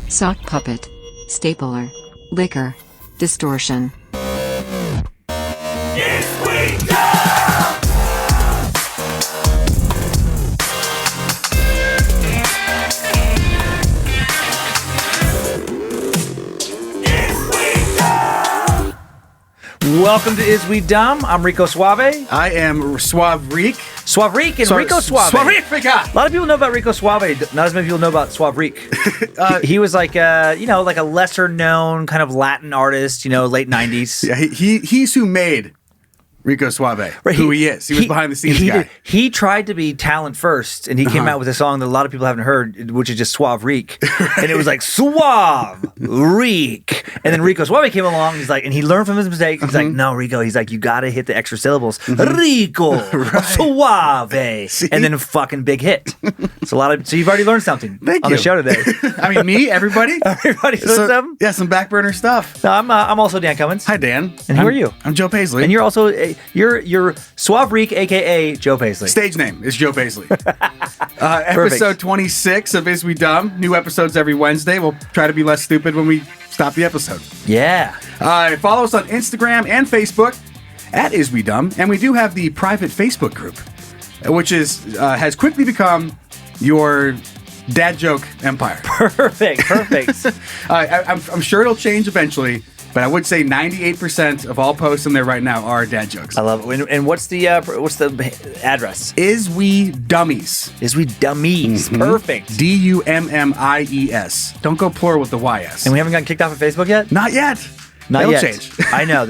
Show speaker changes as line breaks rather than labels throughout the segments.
sock puppet, stapler, liquor, distortion.
Welcome to Is We Dumb? I'm Rico Suave.
I am Suave Reek.
Suave Reek and Rico Suave.
Suave Reek.
A lot of people know about Rico Suave. Not as many people know about Suave Reek. He was like a lesser known kind of Latin artist, late 90s.
Yeah, he's who made Rico Suave, right, who he is. He was behind the scenes guy.
He tried to be talent first, and he came out with a song that a lot of people haven't heard, which is just Suave Reek. And it was like, Suave Reek. And then Rico Suave came along, and he learned from his mistakes. He's like, no, Rico, you got to hit the extra syllables. Rico, Suave.
See?
And then a fucking big hit. So you've already learned something on the show today.
I mean, me, everybody?
Everybody learned something?
Yeah, some back burner stuff.
No, I'm also Dan Cummins.
Hi, Dan.
And who are you?
I'm Joe Paisley.
And you're also... You're Suave Reek, a.k.a. Joe Paisley.
Stage name is Joe Paisley. Episode 26 of Is We Dumb. New episodes every Wednesday. We'll try to be less stupid when we stop the episode.
Yeah.
Follow us on Instagram and Facebook at Is We Dumb. And we do have the private Facebook group, which has quickly become your dad joke empire.
Perfect.
I'm sure it'll change eventually. But I would say 98% of all posts in there right now are dad jokes.
I love it. And what's the address?
Is We Dummies.
Is We Dummies. Mm-hmm. Perfect.
Dummies. Don't go plural with the YS.
And we haven't gotten kicked off of Facebook yet?
Not yet.
Not yet.
Change.
I know.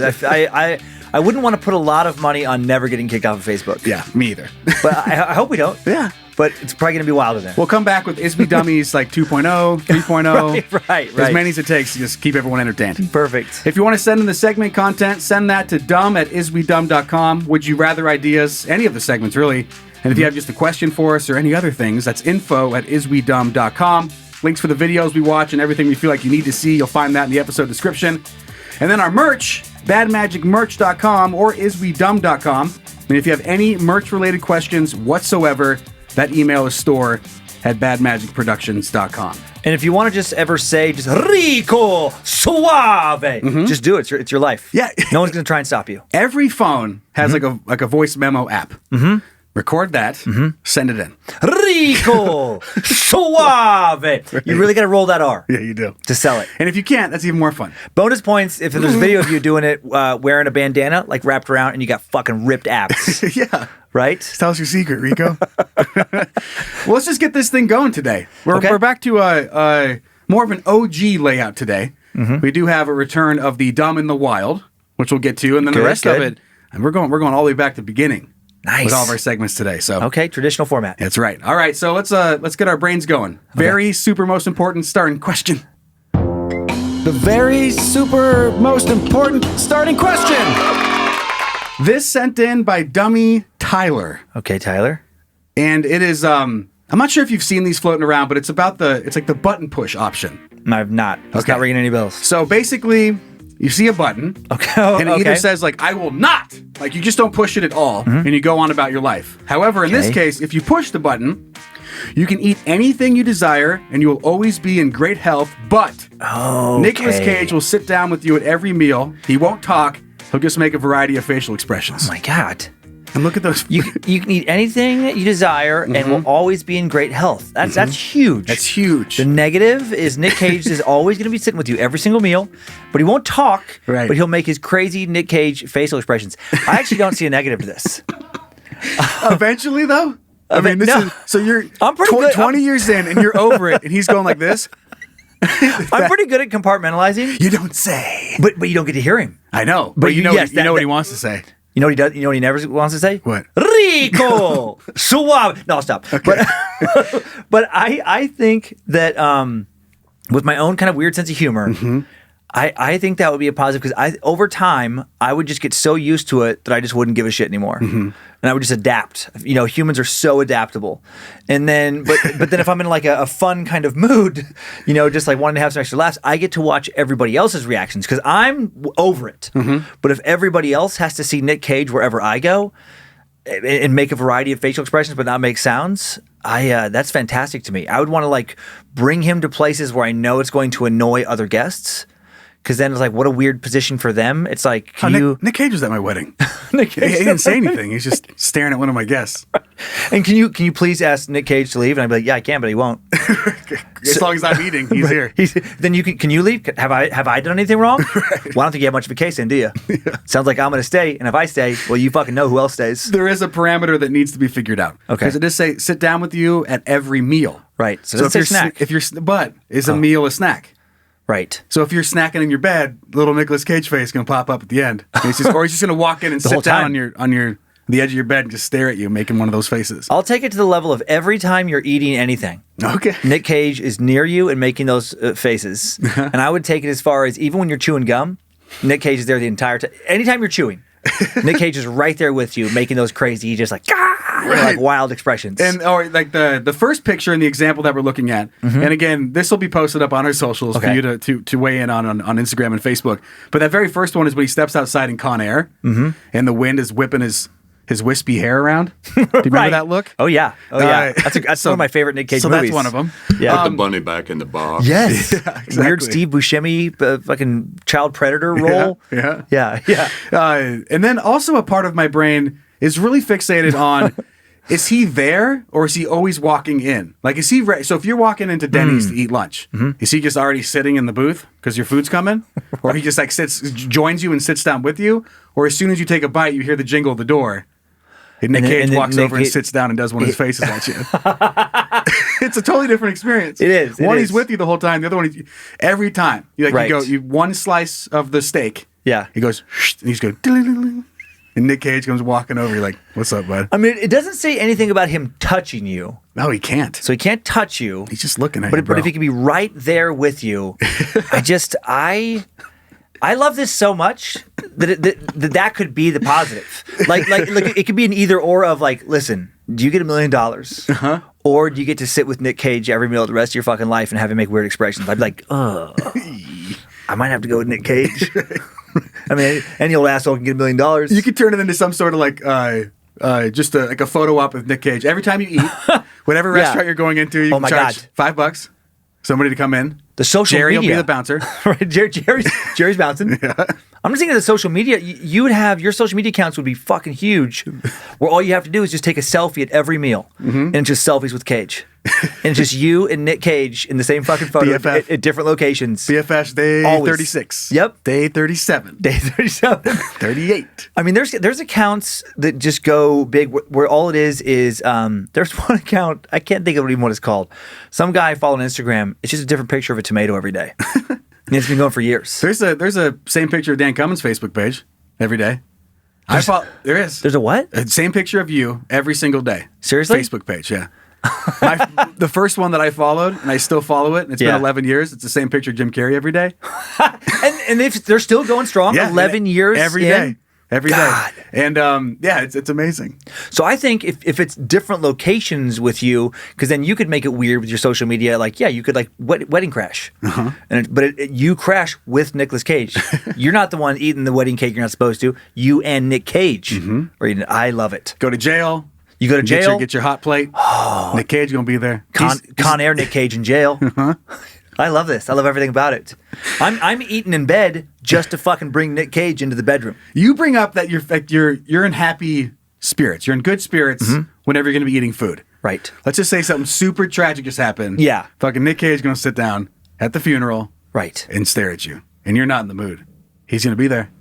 I wouldn't want to put a lot of money on never getting kicked off of Facebook.
Yeah, me either.
But I hope we don't.
Yeah.
But it's probably going to be wilder then.
We'll come back with Is We Dummies like 2.0, 3.0.
Right.
As many as it takes to just keep everyone entertained.
Perfect.
If you want to send in the segment content, send that to dumb@iswedumb.com. Would you rather ideas, any of the segments really. And if you have just a question for us or any other things, that's info@iswedumb.com. Links for the videos we watch and everything we feel like you need to see, you'll find that in the episode description. And then our merch, badmagicmerch.com or iswedumb.com. And if you have any merch-related questions whatsoever, that email is store@badmagicproductions.com.
And if you want to just ever say just Rico Suave, just do it. It's your life.
Yeah.
No one's going to try and stop you.
Every phone has like a voice memo app. Mm-hmm. Record that, send it in.
Rico Suave. You really got to roll that R.
Yeah, you do.
To sell it.
And if you can't, that's even more fun.
Bonus points if there's a video of you doing it wearing a bandana, like wrapped around, and you got fucking ripped abs.
Yeah.
Right?
Tell us your secret, Rico. Well, let's just get this thing going today. We're back to more of an OG layout today. Mm-hmm. We do have a return of the Dumb in the Wild, which we'll get to, and then the rest of it, and we're going all the way back to the beginning.
Nice.
With all of our segments today. So
okay, traditional format.
That's right. All right, so let's get our brains going. Okay. Very super most important starting question. The very super most important starting question. This sent in by Dummy Tyler.
Okay, Tyler.
And it is I'm not sure if you've seen these floating around, but it's like the button push option.
I've not. It's not ringing any bells.
So basically, you see a button, and it either says like, I will not, like you just don't push it at all, and you go on about your life. However, in this case, if you push the button, you can eat anything you desire, and you will always be in great health, but Nicolas Cage will sit down with you at every meal. He won't talk. He'll just make a variety of facial expressions.
Oh my God.
And look at those.
You can eat anything that you desire and will always be in great health. That's huge.
That's huge.
The negative is Nic Cage is always going to be sitting with you every single meal, but he won't talk, but he'll make his crazy Nic Cage facial expressions. I actually don't see a negative to this.
Eventually, though? I mean, this is, so you're
I'm pretty good.
20 years in and you're over it and he's going like this?
I'm pretty good at compartmentalizing.
You don't say.
But you don't get to hear him.
I know. But you know what he wants to say.
You know what he does? You know what he never wants to say?
What?
Rico Suave. No, stop. Okay. But I think that with my own kind of weird sense of humor, I think that would be a positive because over time I would just get so used to it that I just wouldn't give a shit anymore, and I would just adapt. Humans are so adaptable, and then but then if I'm in like a fun kind of mood, just like wanting to have some extra laughs, I get to watch everybody else's reactions because I'm over it. But if everybody else has to see Nic Cage wherever I go, and make a variety of facial expressions but not make sounds, that's fantastic to me. I would want to like bring him to places where I know it's going to annoy other guests. Because then it's like, what a weird position for them. It's like,
Nick Cage was at my wedding.
Nick Cage
he didn't say anything. He's just staring at one of my guests.
And can you please ask Nick Cage to leave? And I'd be like, yeah, I can, but he won't.
As long as I'm eating, he's here.
Then can you leave? Have I done anything wrong? Well, I don't think you have much of a case in, do you? Yeah. Sounds like I'm going to stay, and if I stay, well, you fucking know who else stays.
There is a parameter that needs to be figured out.
Okay.
Because it does say sit down with you at every meal.
Right. So if you're snack.
Is a meal a snack?
Right.
So if you're snacking in your bed, little Nicolas Cage face is going to pop up at the end. Or he's just going to walk in and sit down on the edge of your bed and just stare at you, making one of those faces.
I'll take it to the level of every time you're eating anything.
Okay.
Nick Cage is near you and making those faces. And I would take it as far as even when you're chewing gum, Nick Cage is there the entire time. Anytime you're chewing, Nick Cage is right there with you, making those crazy, just like, like wild expressions.
And or like the first picture in the example that we're looking at, and again, this will be posted up on our socials for you to weigh in on Instagram and Facebook. But that very first one is when he steps outside in Coeur, and the wind is whipping his wispy hair around. Do you remember that look?
Oh yeah, that's one of my favorite Nick Cage movies.
So that's one of them.
Yeah,
Put the bunny back in the box.
Yes,
yeah, exactly.
Weird Steve Buscemi, fucking child predator role.
Yeah.
And
and then also a part of my brain is really fixated on. Is he there or is he always walking in? Like, is he so if you're walking into Denny's to eat lunch, is he just already sitting in the booth because your food's coming? Or he just like joins you and sits down with you? Or as soon as you take a bite, you hear the jingle of the door and Nick Cage walks over and sits down and does one of his faces at you. It's a totally different experience.
It is.
One, he's with you the whole time. The other one, every time. You go, one slice of the steak.
Yeah.
He goes, and he's going, ding-a-ling-a-ling. And Nick Cage comes walking over. You're like, what's up, bud?
I mean, it doesn't say anything about him touching you.
No, he can't.
So he can't touch you.
He's just looking at you, bro.
But if he can be right there with you, I love this so much that could be the positive. Like it could be an either or of like, listen, do you get $1 million? Or do you get to sit with Nick Cage every meal the rest of your fucking life and have him make weird expressions? I'd be like, I might have to go with Nick Cage. I mean, any old asshole can get $1 million.
You could turn it into some sort of like just like a photo op with Nick Cage. Every time you eat, whatever restaurant you're going into, you can charge $5. Somebody to come in.
The social
Jerry
media
will be the bouncer.
Right, Jerry's bouncing. Yeah. I'm just thinking of the social media. You would have your social media accounts would be fucking huge, where all you have to do is just take a selfie at every meal, and it's just selfies with Cage, and it's just you and Nick Cage in the same fucking photo at different locations.
BFF day 36.
Yep.
Day 37.
Day 37.
38.
I mean, there's accounts that just go big where all it is there's one account, I can't think of even what it's called. Some guy I follow on Instagram. It's just a different picture of a tomato every day. And it's been going for years.
There's a same picture of Dan Cummins' Facebook page every day. There is.
There's a what?
Same picture of you every single day.
Seriously?
Facebook page, yeah. The first one that I followed, and I still follow it, and it's been 11 years. It's the same picture of Jim Carrey every day.
and they're still going strong 11 years
every day. Every day. And it's amazing.
So I think if it's different locations with you, because then you could make it weird with your social media. Like, you could like wedding crash. But you crash with Nicolas Cage. You're not the one eating the wedding cake you're not supposed to. You and Nick Cage. I love it.
Go to jail.
You go to jail.
Get your hot plate. Nick Cage going to be there.
Con Air Nick Cage in jail. I love this. I love everything about it. I'm eating in bed just to fucking bring Nick Cage into the bedroom.
You bring up that you're in happy spirits. You're in good spirits whenever you're going to be eating food.
Right.
Let's just say something super tragic just happened.
Yeah.
Fucking Nick Cage going to sit down at the funeral.
Right.
And stare at you. And you're not in the mood. He's going to be there.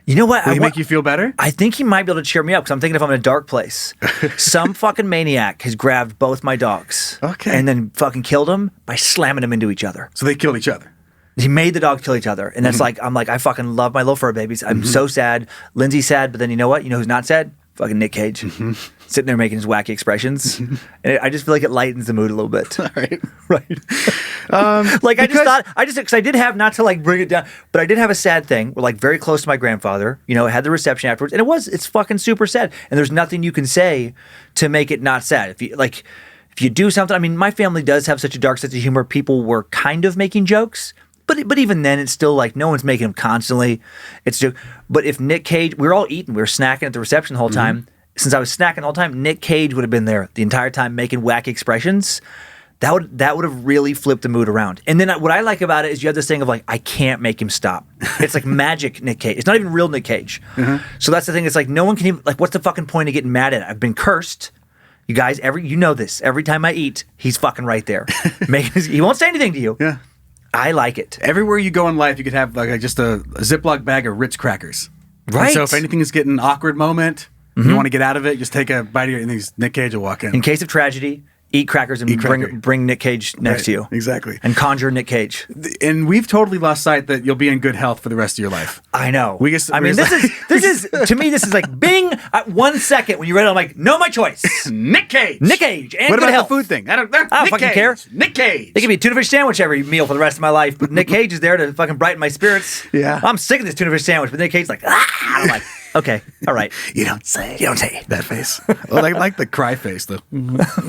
You know what?
Will he make you feel better?
I think he might be able to cheer me up because I'm thinking if I'm in a dark place, some fucking maniac has grabbed both my dogs.
Okay.
And then fucking killed them by slamming them into each other.
So they killed each other.
He made the dogs kill each other. And that's I'm like, I fucking love my little fur babies. I'm so sad. Lindsay's sad, but then you know what? You know who's not sad? Fucking Nick Cage. Sitting there making his wacky expressions. And I just feel like it lightens the mood a little bit.
All right.
Right. Because I did have, not to like bring it down, but I did have a sad thing. We're like very close to my grandfather, had the reception afterwards. And it's fucking super sad. And there's nothing you can say to make it not sad. If you do something, I mean, my family does have such a dark sense of humor. People were kind of making jokes. But even then, it's still like no one's making them constantly. But if Nick Cage, we were all eating, we were snacking at the reception the whole time. since I was snacking the whole time, Nic Cage would have been there the entire time making wacky expressions. That would have really flipped the mood around. And then what I like about it is you have this thing of like, I can't make him stop. It's like magic Nic Cage. It's not even real Nic Cage. So that's the thing. It's like no one can even, like, what's the fucking point of getting mad at it? I've been cursed. You guys, you know this. Every time I eat, he's fucking right there. He won't say anything to you.
Yeah.
I like it.
Everywhere you go in life, you could have like just a Ziploc bag of Ritz crackers.
Right.
And so if anything is getting an awkward moment, you want to get out of it, just take a bite of it, and Nic Cage will walk in.
In case of tragedy, eat crackers and bring Nic Cage next to you.
Exactly.
And conjure Nic Cage.
And we've totally lost sight that you'll be in good health for the rest of your life.
I know.
This
is to me, this is like bing at 1 second when you read it, I'm like, no, my choice.
Nic Cage.
Nic Cage. And
what
good
about
health.
the food thing? I don't
fucking care.
Nic Cage.
It could be a tuna fish sandwich every meal for the rest of my life, but Nic Cage is there to fucking brighten my spirits.
Yeah.
I'm sick of this tuna fish sandwich, but Nic Cage's like, I'm like, okay, all right.
You don't say. That face.
Oh,
I like the cry face, the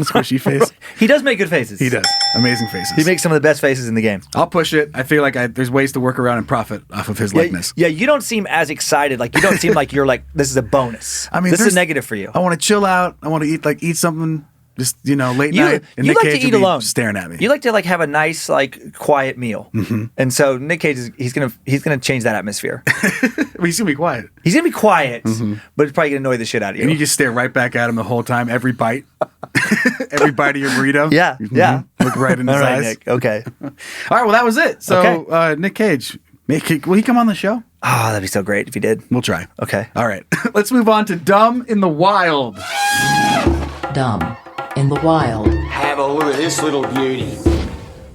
squishy face.
He does make good faces.
He does. Amazing faces.
He makes some of the best faces in the game.
I'll push it. I feel like there's ways to work around and profit off of his likeness.
Yeah, you don't seem as excited. Like, you don't seem like you're like, this is a bonus.
I mean,
this is a negative for you.
I want to chill out. I want to eat something just, late night. And
You
Nic
like
Cage
to eat
will be
alone.
staring at me.
You like to like have a nice, like, quiet meal. And so Nic Cage he's gonna change that atmosphere.
Well, he's going to be quiet.
He's gonna be quiet, but it's probably gonna annoy the shit out of you.
And you just stare right back at him the whole time, every bite. Every bite of your burrito.
Yeah, yeah.
Look right in his
All right,
eyes.
Nick. Okay.
All right, well, that was it. So,
Okay.
Nic Cage, will he come on the show?
Oh, that'd be so great if he did.
We'll try.
Okay.
All right. Let's move on to Dumb in the Wild.
Dumb in the Wild.
Have a look at this little beauty.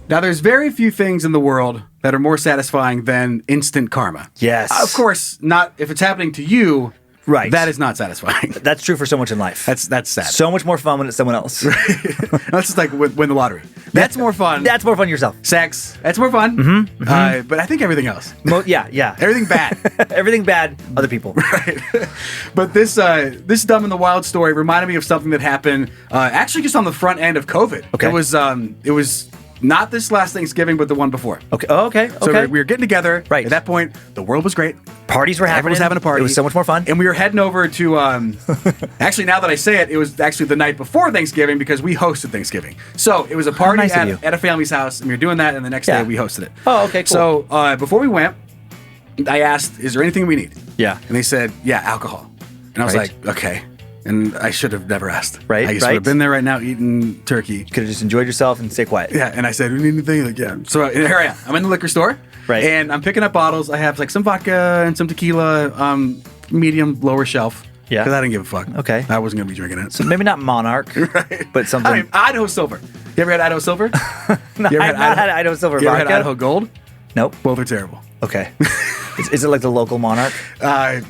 Now, there's very few things in the world that are more satisfying than instant karma.
Yes.
Of course, not if it's happening to you.
Right.
That is not satisfying.
That's true for so much in life.
That's sad.
so much more fun when it's someone else.
That's just like win the lottery. That's more fun.
That's more fun yourself.
Sex. That's more fun. But I think everything else.
Yeah.
Everything bad.
Everything bad, other people.
Right. But this Dumb in the Wild story reminded me of something that happened actually just on the front end of COVID.
Okay.
It was not this last Thanksgiving, but the one before.
Okay. Oh, okay.
So
Okay.
we were getting together.
Right.
At that point, the world was great.
Parties were happening.
Everyone was having a party.
It was so much more fun.
And we were heading over to, actually, now that I say it was actually the night before Thanksgiving because we hosted Thanksgiving. So it was a party
nice of you.
at a family's house, and we were doing that, and the next day we hosted it.
Oh, okay, cool.
So before we went, I asked, is there anything we need?
Yeah.
And they said, yeah, alcohol. And I was
Right.
like, okay. And I should have never asked.
Right,
I just would have been there right now eating turkey.
Could have just enjoyed yourself and stay quiet.
Yeah, and I said, we need anything? Like, yeah. So here I am. I'm in the liquor store.
Right.
And I'm picking up bottles. I have like some vodka and some tequila, medium, lower shelf.
Yeah.
Because I didn't give a fuck.
Okay.
I wasn't going to be drinking it.
So maybe not Monarch,
Right.
but something.
I mean, Idaho Silver. You ever had Idaho Silver?
No,
You ever
I've not had Idaho Silver
You ever
vodka.
had Idaho Gold?
Nope.
Both are terrible.
Okay. is it like the local Monarch?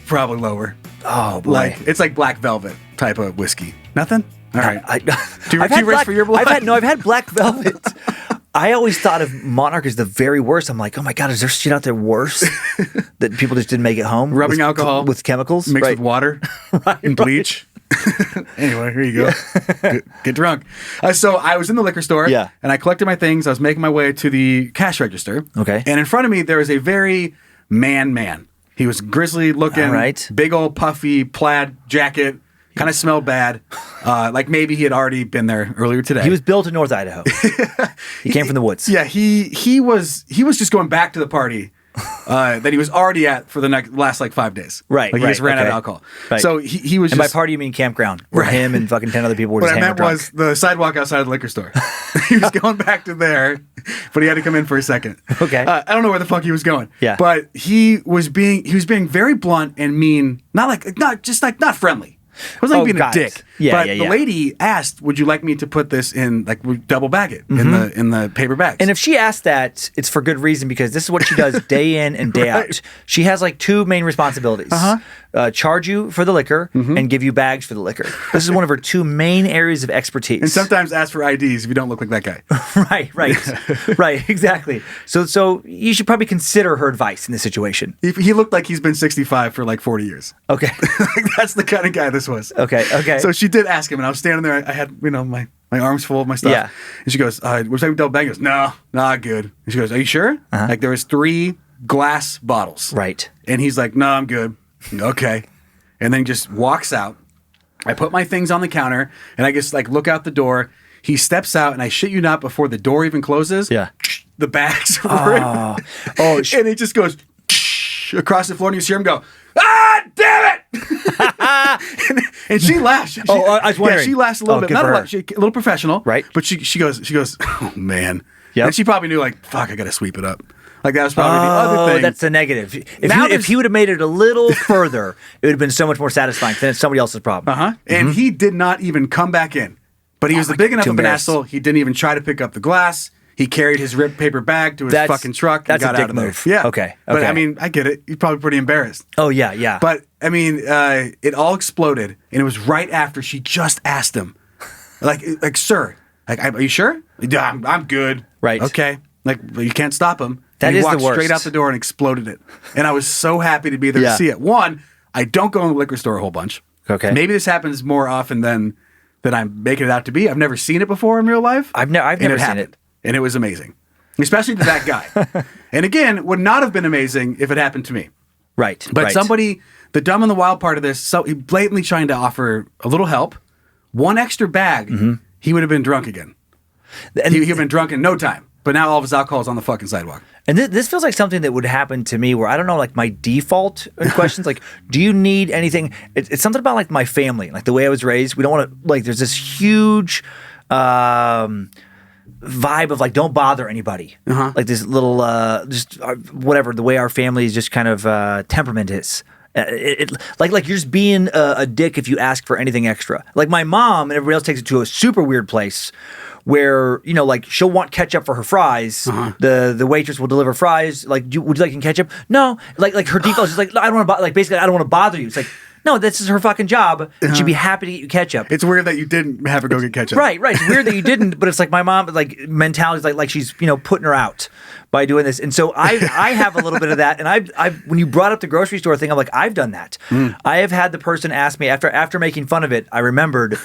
Probably lower.
Oh, boy.
Like it's like black velvet type of whiskey. Nothing? All right.
Do
you rich for your blood?
I've had Black Velvet. I always thought of Monarch as the very worst. I'm like, oh my God, is there shit out there worse that people just didn't make it home?
Rubbing alcohol
with chemicals
mixed
right.
with water and bleach. Anyway, here you go. Get drunk. So I was in the liquor store.
Yeah.
And I collected my things. I was making my way to the cash register.
Okay.
And in front of me, there was a very man. He was grizzly looking,
All right.
big old puffy plaid jacket, kind of smelled bad. Like maybe he had already been there earlier today.
He was built in North Idaho. He came from the woods.
Yeah, he was just going back to the party that he was already at for the last like 5 days.
Right,
Like he just
right,
ran out of
okay.
alcohol.
Right.
So he was
And
just.
by party, you mean campground, where
Right.
him and fucking 10 other people were
What
just
I
hammered
meant
drunk.
was the sidewalk outside of the liquor store. He was going back to there, but he had to come in for a second.
Okay.
I don't know where the fuck he was going.
Yeah.
But he was being very blunt and mean, not friendly. It wasn't like being
got
a
it.
dick.
Yeah,
but
yeah,
the
yeah.
lady asked, "Would you like me to put this in like we double bag it in the paper bags?"
And if she asked that, it's for good reason because this is what she does day in and day
Right.
out. She has like two main responsibilities. Charge you for the liquor and give you bags for the liquor. This is one of her two main areas of expertise.
and sometimes ask for IDs if you don't look like that guy.
right, exactly. So you should probably consider her advice in this situation.
He looked like he's been 65 for like 40 years.
Okay.
Like, that's the kind of guy this was.
Okay.
So she did ask him, and I was standing there. I had, my arms full of my stuff.
Yeah.
And she goes, "Was I double bag?" He goes, "No, not good." And she goes, "Are you sure?" Like there was 3 glass bottles.
Right.
And he's like, "No, I'm good." Okay. And then just walks out. I put my things on the counter, and I just like look out the door. He steps out, and I shit you not, before the door even closes, the bags over it. And it just goes across the floor, and you see him go, ah, damn it! and she laughs.
I was wondering.
Yeah, she laughs a little bit. Not a lot. A little professional.
Right.
But she goes, oh, man.
Yep.
And she probably knew, like, fuck, I got to sweep it up. Like, that was probably the other thing.
That's the negative. If he would have made it a little further, it would have been so much more satisfying. Then it's somebody else's problem.
And he did not even come back in. But he was big enough of an asshole. He didn't even try to pick up the glass. He carried his ripped paper bag to his fucking truck and got out of there.
Move.
Yeah.
Okay.
But, I mean, I get it. You're probably pretty embarrassed.
Oh, yeah.
But, I mean, it all exploded. And it was right after she just asked him, like, sir, like, are you sure? Yeah, I'm good.
Right.
Okay. Like, you can't stop him.
That
and he
is
walked
the worst.
straight out the door and exploded it. And I was so happy to be there to see it. One, I don't go in the liquor store a whole bunch.
Okay.
Maybe this happens more often than I'm making it out to be. I've never seen it before in real life.
I've never seen it.
And it was amazing. Especially to that guy. And again, would not have been amazing if it happened to me.
Right.
But somebody, the dumb and the wild part of this, so he blatantly trying to offer a little help, one extra bag, he would have been drunk again. And he'd have been drunk in no time. But now all of his alcohol is on the fucking sidewalk.
And this feels like something that would happen to me where I don't know, like my default questions, like, do you need anything? It's something about like my family, like the way I was raised. We don't want to, like, there's this huge vibe of like, don't bother anybody. Like this little, whatever, the way our family is just kind of temperament is. Like you're just being a dick if you ask for anything extra. Like my mom and everybody else takes it to a super weird place where, you know, like she'll want ketchup for her fries. The waitress will deliver fries. Like, would you like some ketchup? No. Like her default is just like, no, I don't want to. Like basically, I don't want to bother you. It's like, no, this is her fucking job. And she'd be happy to get you ketchup.
It's weird that you didn't have her go get ketchup.
Right. It's weird that you didn't, but it's like my mom, like mentality is like she's, you know, putting her out by doing this. And so I have a little bit of that. And I when you brought up the grocery store thing, I'm like, I've done that. I have had the person ask me after making fun of it. I remembered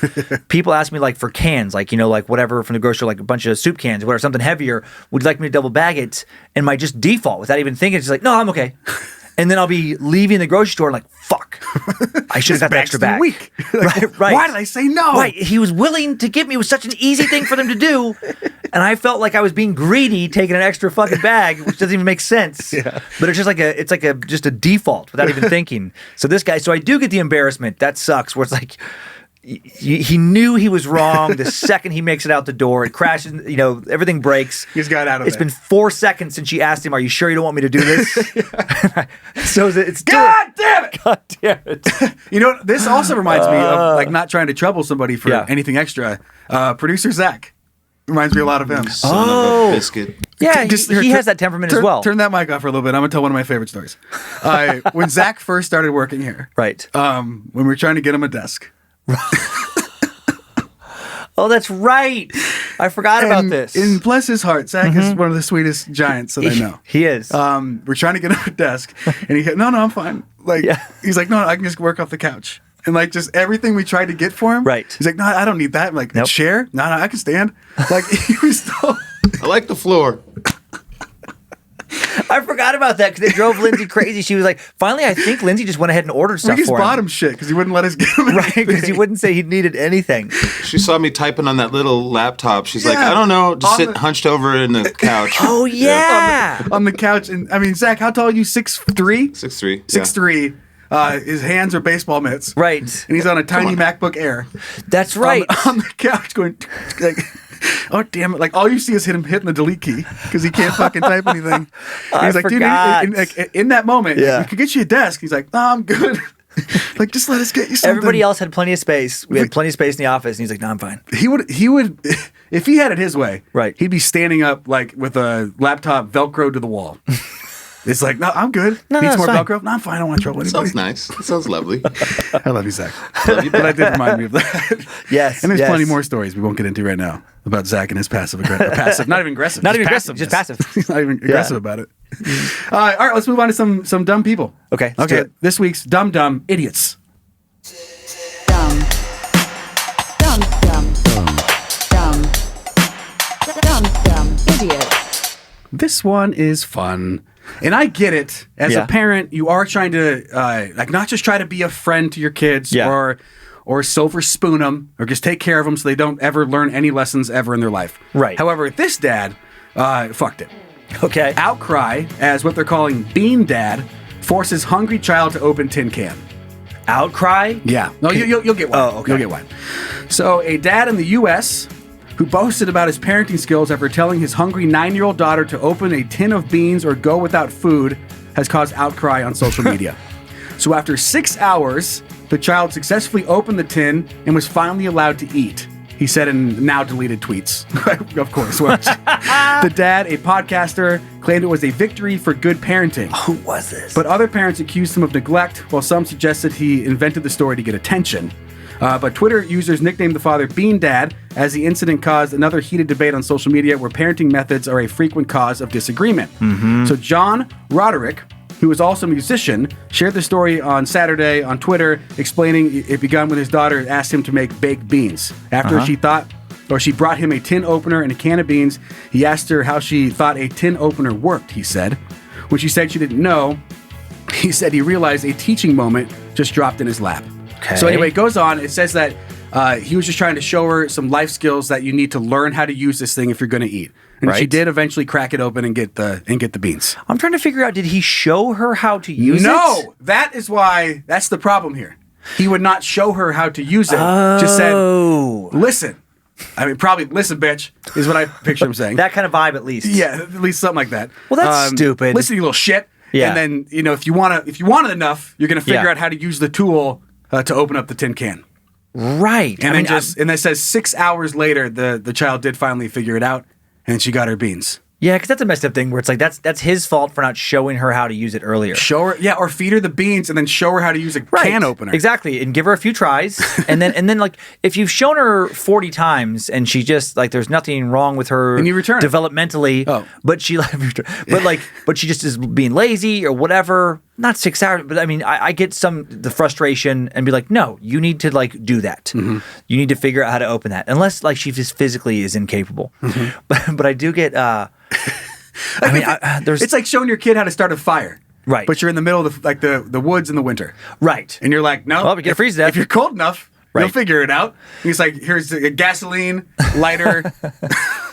people ask me like for cans, like, you know, like whatever from the grocery store, like a bunch of soup cans, whatever, something heavier. Would you like me to double bag it? And my just default, without even thinking, it's just like, no, I'm okay. And then I'll be leaving the grocery store and like, fuck, I should have got the extra bag.
Weak.
Right.
Why did I say no?
Right. He was willing to give me. It was such an easy thing for them to do. And I felt like I was being greedy taking an extra fucking bag, which doesn't even make sense. Yeah. But it's just like just a default without even thinking. So this guy, so I do get the embarrassment. That sucks. Where it's like, he knew he was wrong the second he makes it out the door. It crashes, you know, everything breaks.
He's got out of it.
It's been 4 seconds since she asked him, are you sure you don't want me to do this? So it's
God damn it!
God damn it.
You know, this also reminds me of like not trying to trouble somebody for anything extra. Producer Zach reminds me a lot of him.
Son of a biscuit.
Yeah, he has that temperament as well.
Turn that mic off for a little bit. I'm going to tell one of my favorite stories. When Zach first started working here,
right?
When we were trying to get him a desk.
Oh, that's right. I forgot about this.
And bless his heart, Zach is one of the sweetest giants that I know.
He is.
We're trying to get him a desk, and he said, no, I'm fine. Like, he's like, no, I can just work off the couch. And like just everything we tried to get for him.
Right.
He's like, no, I don't need that. I'm like, chair? No, I can stand. Like, he was so...
I like the floor.
I forgot about that because it drove Lindsay crazy. She was like, finally, I think Lindsay just went ahead and ordered stuff
we just
for him.
bought him shit because he wouldn't let us get him
right, because he wouldn't say he needed anything.
She saw me typing on that little laptop. She's like, I don't know, just sit hunched over in the couch.
Oh, yeah.
On the couch. And I mean, Zach, how tall are you? 6'3"?
6'3".
6'3". His hands are baseball mitts.
Right.
And he's on a tiny MacBook Air.
That's right.
On the couch going like... Oh, damn it. Like, all you see is him hitting the delete key because he can't fucking type anything. And he's like,
forgot.
dude, in that moment, we could get you a desk. He's like, no, I'm good. Like, just let us get you something.
Everybody else had plenty of space. We had plenty of space in the office. And he's like, no, I'm fine.
He would, if he had it his way,
right,
he'd be standing up, like, with a laptop Velcro to the wall. It's like, no, I'm good.
No,
Needs more
fine.
Velcro? No, I'm fine. I don't want to trouble anybody.
Sounds nice. That sounds lovely.
I love you, Zach. Love you, but that did remind me of that.
Yes.
And there's plenty more stories we won't get into right now about Zach and his passive, not even aggressive.
Not even aggressive, just passive.
He's not even aggressive about it. All right, let's move on to some dumb people.
Okay.
This week's dumb idiots.
Dumb idiot.
This one is fun. And I get it. As a parent, you are trying to like not just try to be a friend to your kids or silver spoon them or just take care of them so they don't ever learn any lessons ever in their life.
Right.
However, this dad fucked it.
Okay.
Outcry, as what they're calling Bean Dad, forces hungry child to open tin can.
Outcry?
Yeah. No, you'll get one.
Oh, okay.
You'll get one. So, a dad in the U.S. who boasted about his parenting skills after telling his hungry 9-year-old daughter to open a tin of beans or go without food has caused outcry on social media. So, after 6 hours, the child successfully opened the tin and was finally allowed to eat. He said in now deleted tweets. Of course. The dad, a podcaster, claimed it was a victory for good parenting.
Who was this?
But other parents accused him of neglect, while some suggested he invented the story to get attention. But Twitter users nicknamed the father Bean Dad, as the incident caused another heated debate on social media where parenting methods are a frequent cause of disagreement. So John Roderick, who is also a musician, shared the story on Saturday on Twitter, explaining it began when his daughter asked him to make baked beans. After she brought him a tin opener and a can of beans, he asked her how she thought a tin opener worked, he said. When she said she didn't know, he said he realized a teaching moment just dropped in his lap.
Okay.
So anyway, it goes on. It says that he was just trying to show her some life skills that you need to learn how to use this thing if you're going to eat. And she did eventually crack it open and get the beans.
I'm trying to figure out, did he show her how to use it?
No, that's the problem here. He would not show her how to use it. Just said, listen. I mean, probably listen, bitch, is what I picture him saying.
That kind of vibe, at least.
Yeah, at least something like that.
Well, that's stupid.
Listen, you little shit.
Yeah.
And then, if you want it enough, you're going to figure out how to use the tool to open up the tin can.
Right.
And and it says 6 hours later, the child did finally figure it out, and she got her beans.
Yeah, because that's a messed up thing where it's like that's his fault for not showing her how to use it earlier.
Show her, or feed her the beans and then show her how to use a can opener.
Exactly, and give her a few tries, and then like if you've shown her 40 times and she just like there's nothing wrong with her
and you return
developmentally, but she but she just is being lazy or whatever. Not 6 hours, but I mean I get the frustration and be like, no, you need to like do that. You need to figure out how to open that, unless like she just physically is incapable. But I do get.
It's like showing your kid how to start a fire.
Right.
But you're in the middle of the woods in the winter.
Right.
And you're like, no.
Well, we can freeze that.
If you're cold enough, you'll figure it out. And he's like, here's a gasoline, lighter,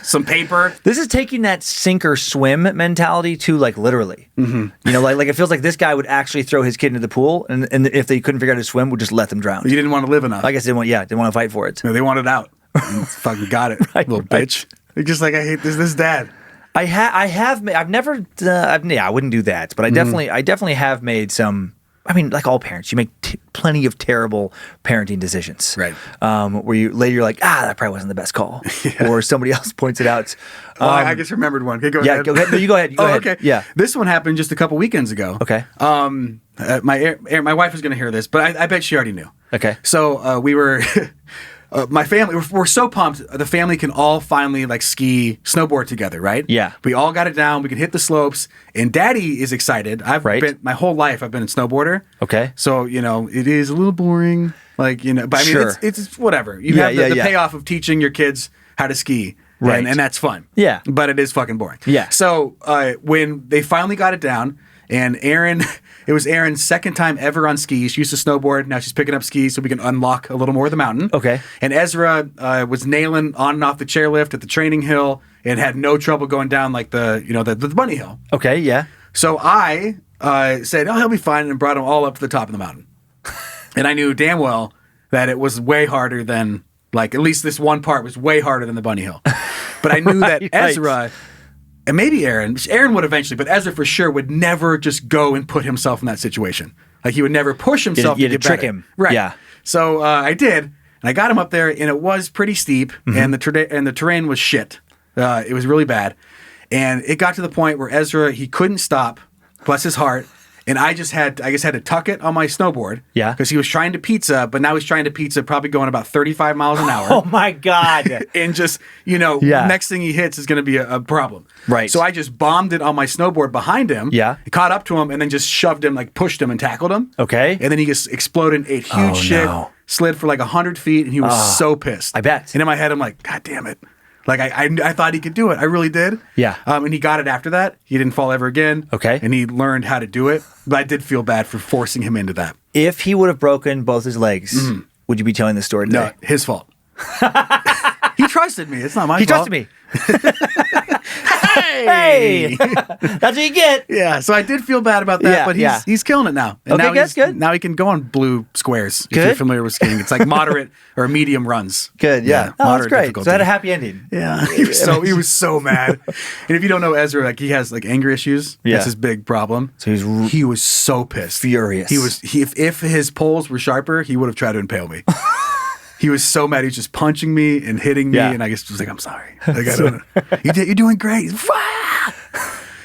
some paper.
This is taking that sink or swim mentality to like literally. Like it feels like this guy would actually throw his kid into the pool, and if they couldn't figure out how to swim, would just let them drown.
You didn't want to live enough.
I guess they didn't want to fight for it.
No, they wanted out. And fucking got it, little bitch. They're just like, I hate this dad.
I've never, I wouldn't do that, but I definitely have made some. I mean, like all parents, you make plenty of terrible parenting decisions,
right?
Where you're like, that probably wasn't the best call, or somebody else points it out.
I just remembered one. Okay, go ahead.
Go ahead. No, you go ahead. You go ahead.
Okay.
Yeah.
This one happened just a couple weekends ago.
Okay.
My wife is going to hear this, but I bet she already knew.
Okay.
So we were. My family, we're so pumped. The family can all finally like ski, snowboard together, right?
Yeah.
We all got it down. We can hit the slopes, and Daddy is excited. I've been my whole life. I've been a snowboarder.
Okay.
So it is a little boring, but I mean, it's whatever. You have the payoff of teaching your kids how to ski, right? And that's fun.
Yeah.
But it is fucking boring.
Yeah.
So when they finally got it down. And it was Erin's second time ever on skis. She used to snowboard. Now she's picking up skis so we can unlock a little more of the mountain.
Okay.
And Ezra was nailing on and off the chairlift at the training hill and had no trouble going down like the bunny hill.
Okay, yeah.
So I said, he'll be fine, and brought him all up to the top of the mountain. And I knew damn well that it was way harder than, like, at least this one part was way harder than the bunny hill. But I knew that Ezra... And maybe Aaron would eventually, but Ezra for sure would never just go and put himself in that situation. Like he would never push himself to get
trick
better.
him.
Right.
Yeah.
So I did, and I got him up there, and it was pretty steep, and the terrain was shit. It was really bad, and it got to the point where Ezra, he couldn't stop, bless his heart. And I just had to tuck it on my snowboard.
Yeah.
Because he was trying to pizza, but now he's trying to pizza probably going about 35 miles an hour.
Oh, my God.
And just, next thing he hits is going to be a problem.
Right.
So I just bombed it on my snowboard behind him.
Yeah.
Caught up to him and then just shoved him, like pushed him and tackled him.
Okay.
And then he just exploded, ate huge shit, slid for like 100 feet, and he was so pissed.
I bet.
And in my head, I'm like, God damn it. Like, I thought he could do it. I really did.
Yeah.
And he got it after that. He didn't fall ever again.
Okay.
And he learned how to do it. But I did feel bad for forcing him into that.
If he would have broken both his legs, would you be telling this story today?
No, his fault. He trusted me. It's not my
He
fault.
trusted me.
Hey!
That's what you get.
Yeah, so I did feel bad about that,
Yeah,
but
yeah.
he's killing it now. And
Okay,
now
that's good.
Now he can go on blue squares if you're
Good.
familiar with skiing. It's like moderate or medium runs.
Good, yeah. Oh, that's
moderate
great.
difficulty.
So it had a happy ending.
Yeah, he was so mad. And if you don't know Ezra, like he has like anger issues.
Yeah.
That's his big problem.
So
he was so pissed,
furious.
If his poles were sharper, he would have tried to impale me. He was so mad. He was just punching me and hitting me,
Yeah.
and I just was like, "I'm sorry. Like, I don't know. You're doing great."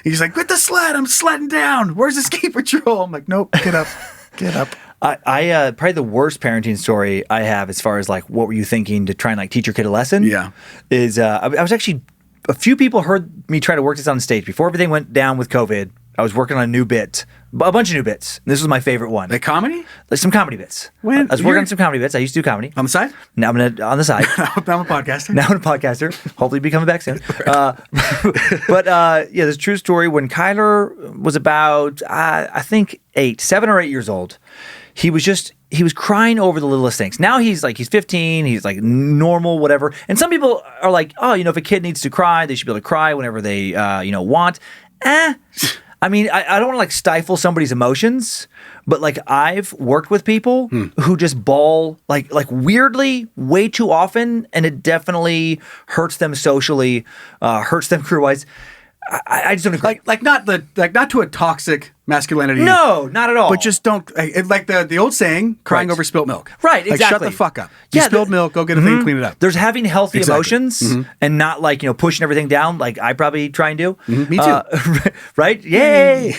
He's like, "With the sled, I'm sledding down. Where's the ski patrol?" I'm like, "Nope, get up, get up."
I probably the worst parenting story I have as far as like what were you thinking to try and like teach your kid a lesson?
Yeah.
Is I was actually a few people heard me try to work this on stage before everything went down with COVID. I was working on a new bit, a bunch of new bits. This was my favorite one.
Like comedy
Like some comedy bits.
When-
I was working
you're-
on some comedy bits. I used to do comedy.
on the side.
Now I'm on the side.
I'm a podcaster.
Now I'm a podcaster. Hopefully be coming back soon. But yeah, this true story. When Kyler was about, I think 7 or 8 years old, he was crying over the littlest things. Now he's 15, he's like normal, whatever. And some people are like, oh, if a kid needs to cry, they should be able to cry whenever they, want. I mean, I don't want to like stifle somebody's emotions, but like I've worked with people who just bawl like weirdly way too often, and it definitely hurts them socially, hurts them career-wise. I just don't agree.
Like not to a toxic masculinity.
No, not at all.
But just don't like the old saying, crying
Right.
over spilt milk.
Right,
Like,
exactly.
shut the fuck up. You
Yeah,
spilled milk, go get a thing, clean it up.
There's having healthy
Exactly.
emotions and not like, pushing everything down like I probably try and do.
Me too.
Right? Yay.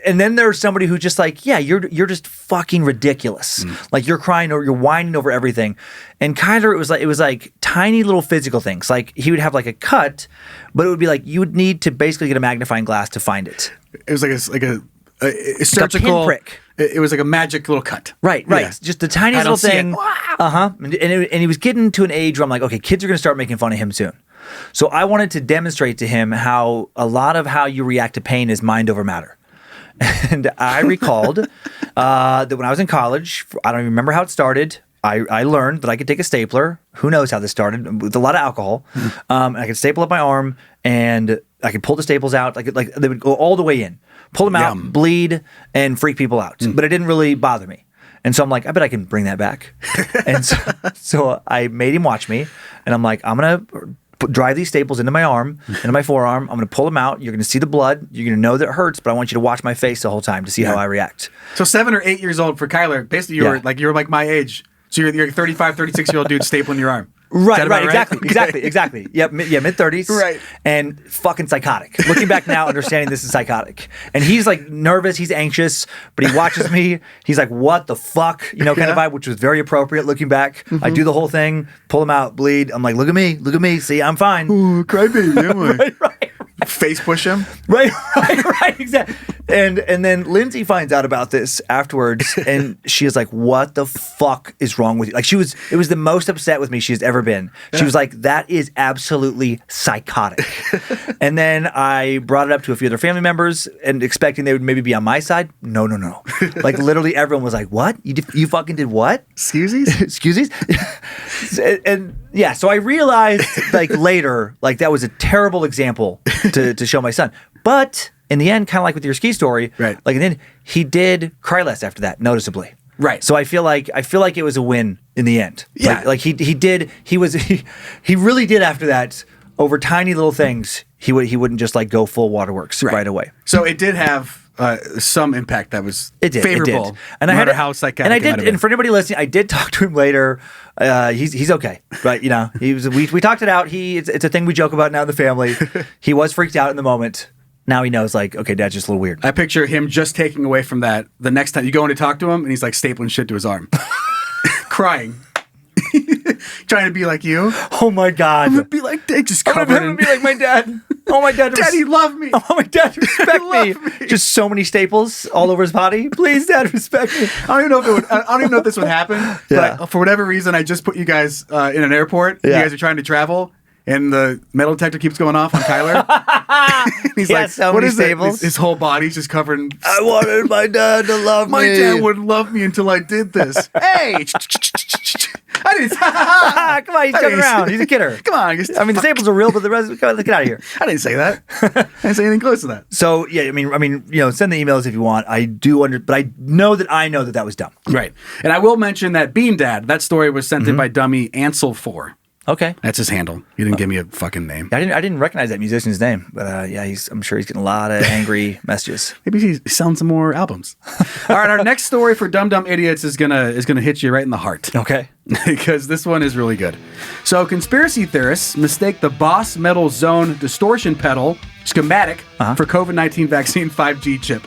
And then there's somebody who's just like, yeah, you're just fucking ridiculous. Like you're crying or you're whining over everything. And Kyler, it was like tiny little physical things. Like he would have like a cut, but it would be like you would need to basically get a magnifying glass to find it.
It was like a surgical
pinprick.
It was like a magic little cut.
Right.
Yeah.
Just the tiniest
I don't
little
see it.
thing. And he was getting to an age where I'm like, okay, kids are going to start making fun of him soon. So I wanted to demonstrate to him how a lot of how you react to pain is mind over matter. And I recalled that when I was in college, I don't even remember how it started. I learned that I could take a stapler. Who knows how this started? With a lot of alcohol. And I could staple up my arm, and I could pull the staples out. Like they would go all the way in, pull them out,
Yum.
bleed, and freak people out. But it didn't really bother me. And so I'm like, I bet I can bring that back. And so I made him watch me, and I'm like, I'm gonna drive these staples into my arm, into my forearm. I'm gonna pull them out. You're gonna see the blood. You're gonna know that it hurts, but I want you to watch my face the whole time to see how I react.
So 7 or 8 years old for Kyler. Basically, you were like my age. So you're a 35, 36-year-old dude stapling your arm. Is that about
Exactly. Yep, mid-30s.
Right.
And fucking psychotic. Looking back now, understanding this is psychotic. And he's like nervous, he's anxious, but he watches me. He's like, what the fuck? Kind of vibe, which was very appropriate looking back. I do the whole thing, pull him out, bleed. I'm like, look at me. See, I'm fine.
Ooh, crybaby, am I?
Right.
Face push him.
Right, exactly. And then Lindsay finds out about this afterwards, and she is like, "What the fuck is wrong with you?" Like it was the most upset with me she's ever been. She was like, "That is absolutely psychotic." And then I brought it up to a few other family members, and expecting they would maybe be on my side. No. Like literally everyone was like, "What? You fucking did what?" Excuse and yeah, so I realized like later, like that was a terrible example to show my son. But in the end, kind of like with your ski story,
right?
Like and then he did cry less after that, noticeably.
Right.
So I feel like it was a win in the end.
Yeah.
Like he really did after that over tiny little things. He wouldn't just like go full waterworks right away.
So it did have some impact that was favorable.
It did. And no matter how psychotic. And I did. And for anybody listening, I did talk to him later. He's okay, right? We talked it out. It's a thing we joke about now in the family. He was freaked out in the moment. Now he knows, like, okay, Dad's just a little weird.
I picture him just taking away from that the next time you go in to talk to him, and he's like stapling shit to his arm, crying. Trying to be like you.
Oh my God.
I'm gonna be like Dad, just covered
I'm gonna be like my dad. Oh my dad.
Daddy, love me.
Oh my dad, respect me. Just so many staples all over his body. Please, Dad, respect me.
I don't even know if this would happen. But for whatever reason, I just put you guys in an airport. You guys are trying to travel. and the metal detector keeps going off on Kyler. He's
He
like,
has so
what
many
is it?
staples.
His whole body's just covered in...
I wanted my dad to love
My dad wouldn't love me until I did this. Hey! I didn't...
Come on, he's joking around. He's a kidder.
Come on.
I mean, the staples are real, but the rest, let's get out of here.
I didn't say that. I didn't say anything close to that.
So yeah, I mean, send the emails if you want. But I know that was dumb.
Right. And I will mention that Bean Dad, that story was sent in by dummy Ansel4.
Okay,
That's his handle. He didn't give me a fucking name.
I didn't recognize that musician's name, but I'm sure he's getting a lot of angry messages.
Maybe he's selling some more albums. All right, our next story for Dumb Dumb Idiots is gonna hit you right in the heart.
Okay.
Because this one is really good. So, conspiracy theorists mistake the Boss Metal Zone distortion pedal schematic for COVID-19 vaccine 5G chip.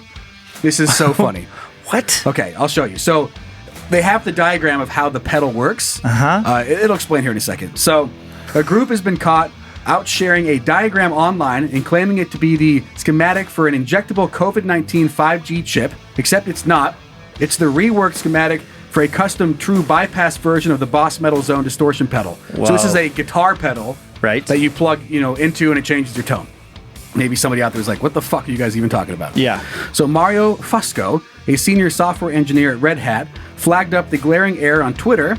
This is so funny.
What?
Okay, I'll show you. So, they have the diagram of how the pedal works. It'll explain here in a second. So, a group has been caught out sharing a diagram online and claiming it to be the schematic for an injectable COVID-19 5G chip, except it's not. It's the reworked schematic for a custom true bypass version of the Boss Metal Zone distortion pedal.
Whoa.
So this is a guitar pedal
Right.
that you plug, into and it changes your tone. Maybe somebody out there is like, what the fuck are you guys even talking about?
Yeah.
So Mario Fusco, a senior software engineer at Red Hat, flagged up the glaring error on Twitter,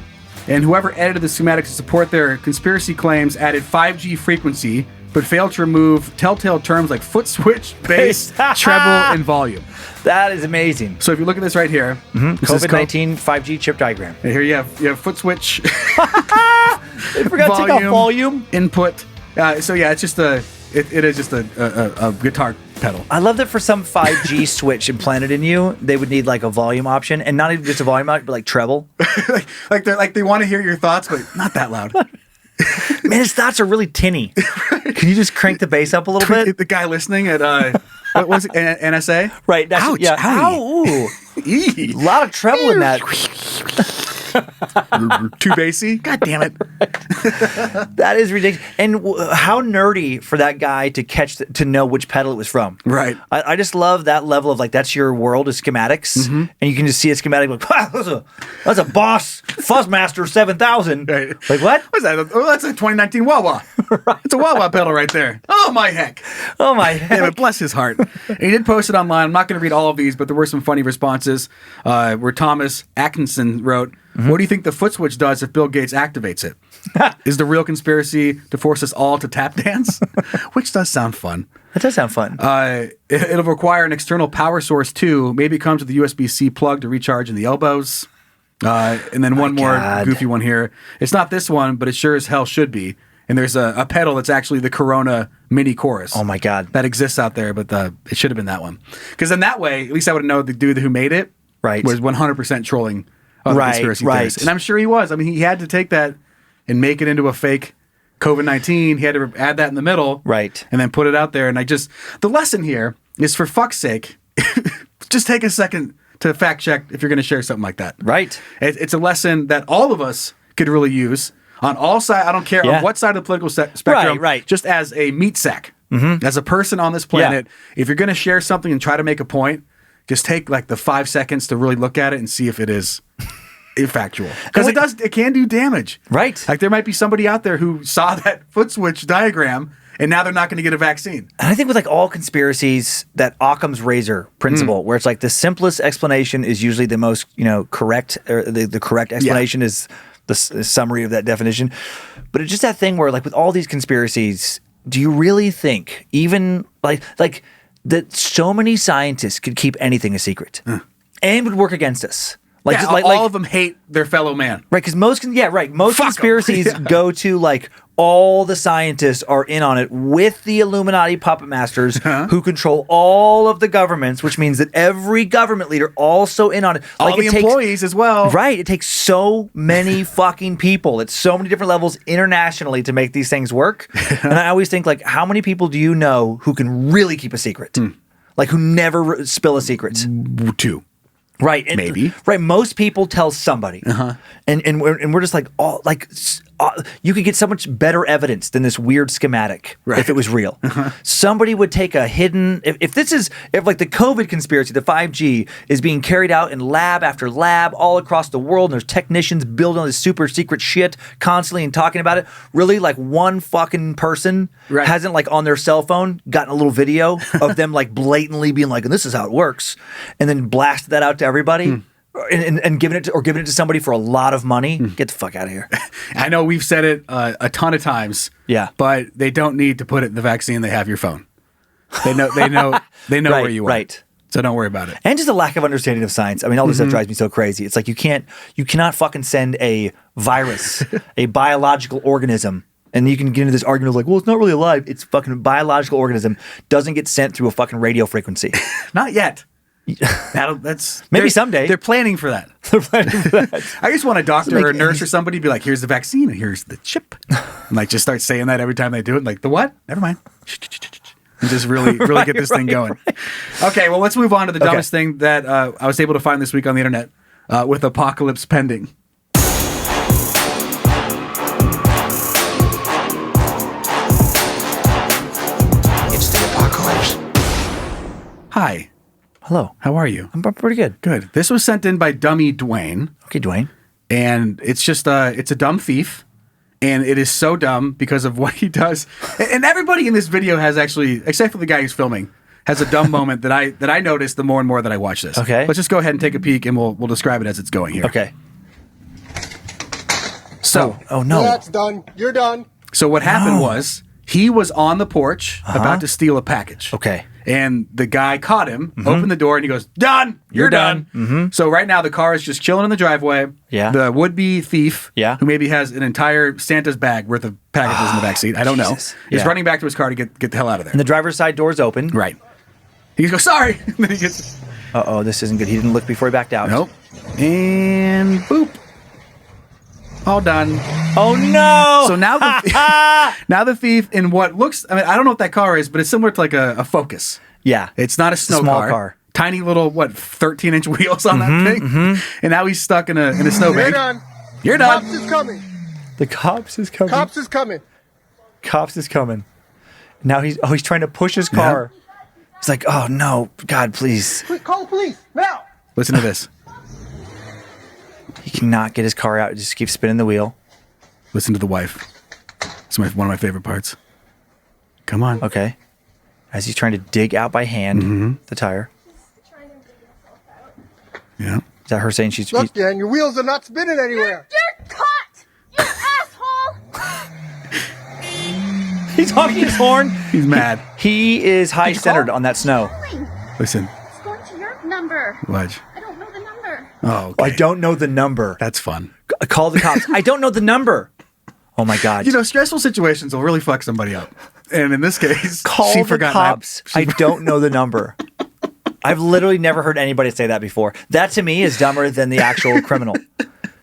and whoever edited the schematic to support their conspiracy claims added 5G frequency, but failed to remove telltale terms like foot switch, bass, treble, and volume.
That is amazing.
So if you look at this right here, this is
COVID-19 5G chip diagram.
and here you have foot switch,
I forgot to take off volume.
input. So yeah, it's just it is just a guitar pedal.
I love that for some 5G switch implanted in you, they would need like a volume option, and not even just a volume option, but like treble.
they want to hear your thoughts, but not that loud.
Man, his thoughts are really tinny. Can you just crank the bass up a little bit?
The guy listening at what was it, NSA?
Right. That's,
Ouch,
yeah.
owie.
Ow, ooh.
Eee.
A lot of treble in that.
Too bassy. God damn it.
That is ridiculous. And how nerdy for that guy to catch to know which pedal it was from.
Right.
I just love that level of like, that's your world is schematics, and you can just see a schematic like, wow, that's a Boss Fuzzmaster 7000.
Right.
Like what?
What's that? Oh, that's a 2019 Wawa. It's a Wawa pedal right there. Oh my heck.
Oh my
Yeah,
heck.
but bless his heart. And he did post it online. I'm not going to read all of these, but there were some funny responses where Thomas Atkinson wrote, what do you think the foot switch does if Bill Gates activates it? Is the real conspiracy to force us all to tap dance? Which does sound fun.
That does sound fun.
It'll require an external power source too. Maybe it comes with a USB-C plug to recharge in the elbows. And then one more
God.
goofy one here. It's not this one, but it sure as hell should be. And there's a pedal that's actually the Corona mini chorus.
Oh my God.
That exists out there, but it should have been that one. Because then that way, at least I would know the dude who made it
Right.
was 100% trolling other
Right,
conspiracy
right.
theories. And I'm sure he was. I mean, he had to take that and make it into a fake COVID-19. He had to add that in the middle.
Right.
And then put it out there. And the lesson here is, for fuck's sake, just take a second to fact check if you're going to share something like that.
Right.
It's a lesson that all of us could really use on all sides. I don't care
Yeah.
on what side of the political spectrum.
Right.
Just as a meat sack, as a person on this planet, if you're going to share something and try to make a point, just take like the 5 seconds to really look at it and see if it is factual. Because it can do damage.
Right.
Like there might be somebody out there who saw that foot switch diagram and now they're not going to get a vaccine.
And I think with like all conspiracies, that Occam's razor principle, where it's like the simplest explanation is usually the most, correct, or the correct explanation is the summary of that definition. But it's just that thing where like with all these conspiracies, do you really think even like that so many scientists could keep anything a secret and would work against us? Like,
Yeah,
like
all of them hate their fellow man.
right, because most
Fuck 'em.
conspiracies
Yeah.
go to like all the scientists are in on it with the Illuminati puppet masters who control all of the governments, which means that every government leader also in on it.
All
Like
the employees as well.
Right, it takes so many fucking people at so many different levels internationally to make these things work. And I always think like, how many people do you know who can really keep a secret? Like who never spill a secret?
2.
Right. And,
Maybe.
Right. Most people tell somebody. And we're just like, all like you could get so much better evidence than this weird schematic if it was real. Somebody would take a hidden, if like the COVID conspiracy, the 5G is being carried out in lab after lab all across the world, and there's technicians building all this super secret shit constantly and talking about it. Really, like one fucking person hasn't like on their cell phone gotten a little video of them like blatantly being like, and this is how it works, and then blasted that out to everybody. And giving it to somebody for a lot of money. Get the fuck out of here.
I know we've said it a ton of times.
Yeah,
but they don't need to put it in the vaccine. They have your phone. They know
right,
where you are.
Right.
So don't worry about it.
And just a lack of understanding of science. I mean, all this stuff drives me so crazy. It's like you cannot fucking send a virus, a biological organism. And you can get into this argument of like, well, it's not really alive. It's fucking biological organism. Doesn't get sent through a fucking radio frequency.
Not yet. That's
maybe someday.
They're planning for that. I just want a doctor or a nurse or somebody to be like, here's the vaccine and here's the chip. And like just start saying that every time they do it. Like, the what? Never mind. And just really get this thing going. Right. Okay, well, let's move on to the dumbest thing that I was able to find this week on the internet with Apocalypse Pending.
It's the apocalypse.
Hi.
Hello.
How are you?
I'm pretty good.
Good. This was sent in by Dummy Dwayne.
Okay, Dwayne.
And it's just it's a dumb thief. And it is so dumb because of what he does. And everybody in this video has actually, except for the guy who's filming, has a dumb moment that I noticed the more and more that I watch this.
Okay.
Let's just go ahead and take a peek and we'll describe it as it's going here.
Okay.
So.
Oh no.
That's done. You're done.
So what happened was he was on the porch about to steal a package.
Okay.
And the guy caught him, opened the door, and he goes, done! You're done.
Mm-hmm.
So right now the car is just chilling in the driveway.
Yeah.
The would-be thief,
Yeah.
who maybe has an entire Santa's bag worth of packages in the backseat, I don't know,
Jesus.
is
Yeah.
running back to his car to get the hell out of there.
And the driver's side door is open.
Right. He goes, sorry! And then he gets...
Uh-oh, this isn't good. He didn't look before he backed out.
Nope. And boop. All done.
Oh no!
So now the thief in what looks, I mean, I don't know what that car is, but it's similar to like a Focus.
Yeah.
It's not a snow
small
car. Tiny little, 13-inch wheels on that thing. And now he's stuck in a snowbank.
You're done.
You're done.
Cops is coming.
The cops is coming.
Cops is coming.
Cops is coming. Now he's trying to push his car. He's like, oh no, God, please.
Quick, call the police now.
Listen to this.
He cannot get his car out. He just keeps spinning the wheel.
Listen to the wife. It's one of my favorite parts. Come on.
Okay. As he's trying to dig out by hand the tire.
Yeah.
Is that her saying she's...
Look, Dan, your wheels are not spinning anywhere.
You're caught! You asshole!
He's honking his horn.
He's mad.
He is high-centered on that snow.
Listen.
It's going to your number.
Watch.
I don't know the number.
Oh, okay.
I don't know the number.
That's fun.
Call the cops. I don't know the number. Oh my God.
You know, stressful situations will really fuck somebody up. And in this case,
Call
she
the
forgot.
cops. I don't know the number. I've literally never heard anybody say that before. That to me is dumber than the actual criminal.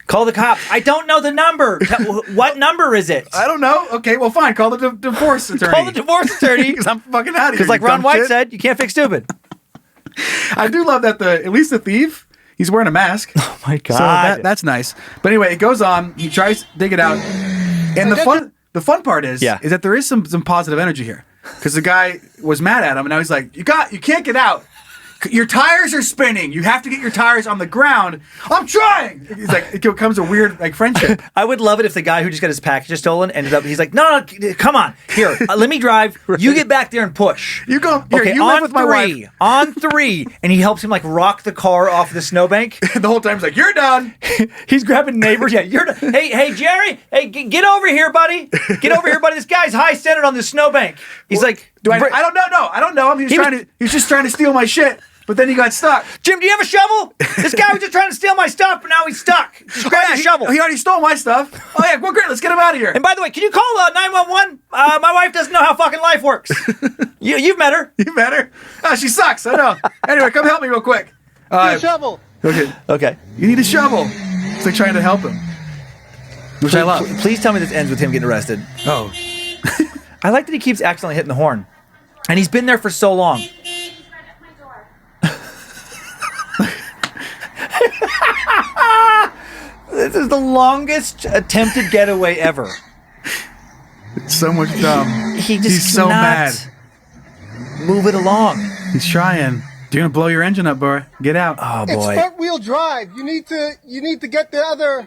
Call the cops. I don't know the number. What number is it?
I don't know. Okay, well, fine. Call the divorce attorney.
Call the divorce attorney.
Because I'm fucking out of here.
Because like
you
Ron
dumb
White
shit.
said, you can't fix stupid.
I do love that at least the thief, he's wearing a mask.
Oh my God.
So that's nice. But anyway, it goes on. He tries to dig it out. And the fun part is that there is some positive energy here. Because the guy was mad at him, and now he's like, you can't get out. Your tires are spinning. You have to get your tires on the ground. I'm trying. He's like, it becomes a weird friendship.
I would love it if the guy who just got his package stolen ended up. He's like, no, come on, here, let me drive. You get back there and push.
You go. Here,
okay,
you live with my
wife. On three, and he helps him rock the car off the snowbank.
The whole time he's like, you're done.
He's grabbing neighbors. Yeah, you're done. Hey, Jerry. Hey, get over here, buddy. Get over here, buddy. This guy's high centered on the snowbank. He's like,
I don't know. No, I don't know him. He's just trying to steal my shit. But then he got stuck.
Jim, do you have a shovel? This guy was just trying to steal my stuff, but now he's stuck. Just grab your shovel.
He already stole my stuff. Oh, yeah, well, great. Let's get him out of here.
And by the way, can you call 911? My wife doesn't know how fucking life works. You've met her.
You met her? Oh, she sucks. I know. Anyway, come help me real quick.
Get a shovel.
Okay.
You need a shovel. It's like trying to help him. Which I love.
Please tell me this ends with him getting arrested.
Oh.
I like that he keeps accidentally hitting the horn. And he's been there for so long. This is the longest attempted getaway ever.
It's so much dumb.
He's
so mad.
Move it along.
He's trying. You're gonna blow your engine up, bro. Get out.
Oh
It's
boy.
front wheel drive. You need to get the other.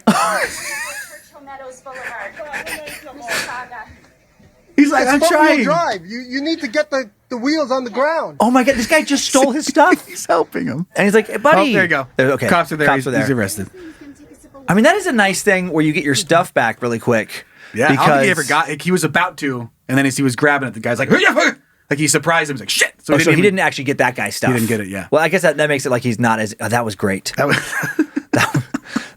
Meadows Boulevard. Mississauga.
He's like, I'm
It's front wheel
trying.
drive. You need to get the wheels on the ground.
Oh my God, this guy just stole his stuff.
He's helping him.
And he's like, hey, buddy.
Oh, there you go.
Okay.
Cops are there. He's arrested.
I mean, that is a nice thing where you get your stuff back really quick.
Yeah, I don't think
because
he ever got it. He was about to, and then as he was grabbing it, the guy's like, like he surprised him. He's like, shit.
So he didn't actually get that guy's stuff.
He didn't get it, yeah.
Well, I guess that makes it like he's not as. That was great.
That was,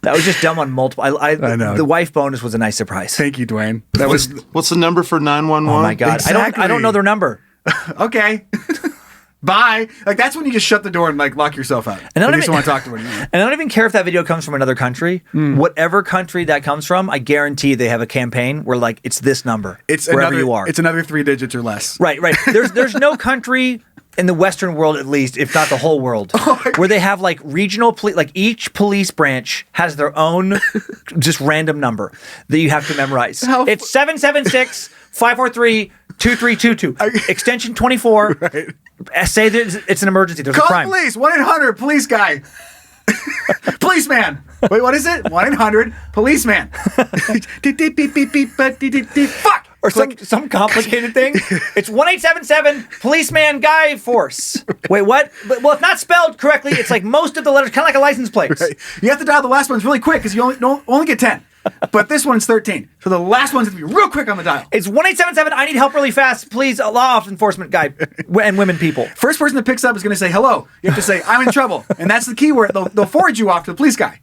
That was just dumb on multiple. I
know.
The wife bonus was a nice surprise.
thank you, Dwayne. That was
What's the number for 911?
Oh my God,
Exactly.
I don't know their number.
okay. Bye. Like that's when you just shut the door and like lock yourself out.
And I
I
don't
just
even-
want to talk to anyone.
And I don't even care if that video comes from another country. Whatever country that comes from, I guarantee they have a campaign where like it's this number.
It's
wherever
another,
you are.
It's another 3 digits or less.
Right. There's no country in the Western world, at least, if not the whole world, where they have like regional police. Like each police branch has their own just random number that you have to memorize. It's 776-543-2322, extension 24.
Right.
Say that it's an emergency. There's a
Call
crime.
police. 1-800 police guy. Policeman. Wait, what is it? 1-800 policeman. Fuck.
Or some complicated thing. It's 1877 policeman guy force. Wait, what? Well, it's not spelled correctly. It's like most of the letters, kind of like a license plate.
Right. You have to dial the last ones really quick because you only get 10. But this one's 13. So the last one's have to be real quick on the dial.
It's 1877. I need help really fast, please. Law enforcement guy and women people.
First person that picks up is going to say hello. You have to say I'm in trouble, and that's the key word. They'll forward you off to the police guy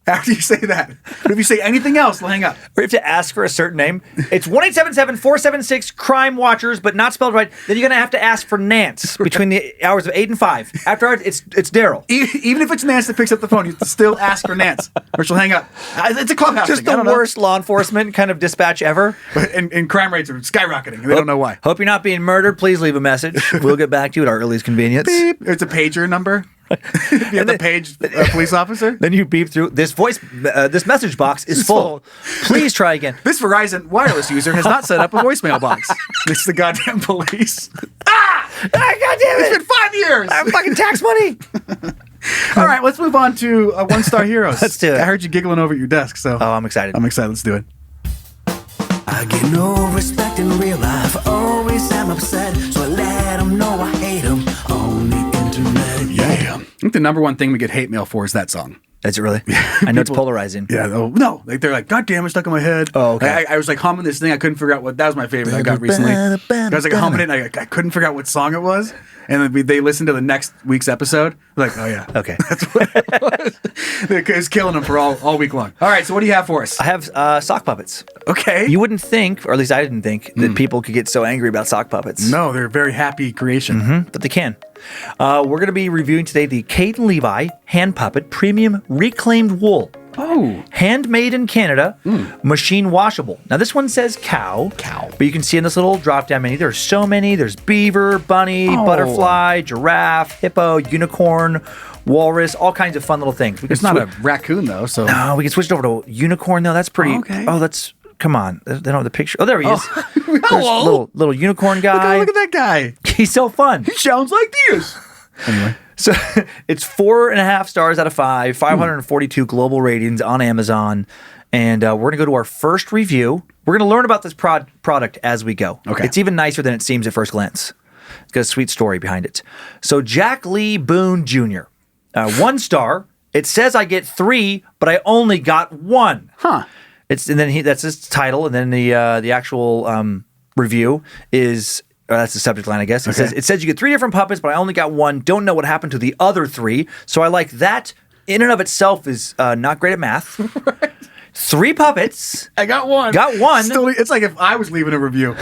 after you say that. But if you say anything else, they'll hang up.
Or you have to ask for a certain name. It's 1877-476 crime watchers, but not spelled right. Then you're gonna have to ask for Nance between the hours of 8 and 5. After hours, it's Daryl.
Even if it's Nance that picks up the phone, you have to still ask for Nance, or she'll hang up. It's a clubhouse
Just
thing. I
the
don't know.
worst law enforcement kind of dispatch ever.
And crime rates are skyrocketing. And they don't know why.
Hope you're not being murdered. Please leave a message. We'll get back to you at our earliest convenience.
Beep. It's a pager number. You have to page a police officer.
Then you beep through this this message box is full. Please try again.
This Verizon wireless user has not set up a voicemail box. It's the goddamn police.
God damn
It's been 5 years.
I'm fucking tax money.
All right, let's move on to one-star heroes.
Let's do it.
I heard you giggling over at your desk, so
Oh, I'm excited.
I'm excited. Let's do it.
I get no respect in real life. Always am upset, so I let them know I hate them on the internet.
Yeah. I think the number one thing we get hate mail for is that song.
Is it really? I know it's
People-
polarizing.
Yeah, no. Like, they're like, God damn, it's stuck in my head.
Oh, okay.
I was like humming this thing. I couldn't figure out what. That was my favorite I got recently. I was like humming it. And I couldn't figure out what song it was. And then they listened to the next week's episode. They're like, oh yeah,
Okay.
that's what it was. It was killing them for all week long. All right, so what do you have for us?
I have sock puppets.
Okay.
You wouldn't think, or at least I didn't think, that people could get so angry about sock puppets.
No, they're a very happy creation.
But they can. We're going to be reviewing today the Caden Levi hand puppet premium reclaimed wool.
Oh.
Handmade in Canada, machine washable. Now this one says cow, but you can see in this little drop-down menu, there's so many. There's beaver, bunny, butterfly, giraffe, hippo, unicorn, walrus, all kinds of fun little things. We can
It's not a raccoon, though, so.
No, we can switch it over to unicorn though. That's pretty.
Okay.
Oh, that's. Come on. They don't have the picture. Oh, there he is.
Hello.
There's little unicorn guy.
Look at that guy.
He's so fun.
He sounds like this. Anyway.
So it's 4.5 stars out of 5, 542 global ratings on Amazon. And we're going to go to our first review. We're going to learn about this product as we go.
Okay.
It's even nicer than it seems at first glance. It's got a sweet story behind it. So Jack Lee Boone Jr., 1 star. It says I get 3, but I only got 1.
Huh.
That's his title, and then the actual review is that's the subject line, I guess. It says you get 3 different puppets, but I only got 1. Don't know what happened to the other 3, so I like that. In and of itself is not great at math.
Right.
3 puppets.
I got 1.
Got 1.
Still, it's like if I was leaving a review.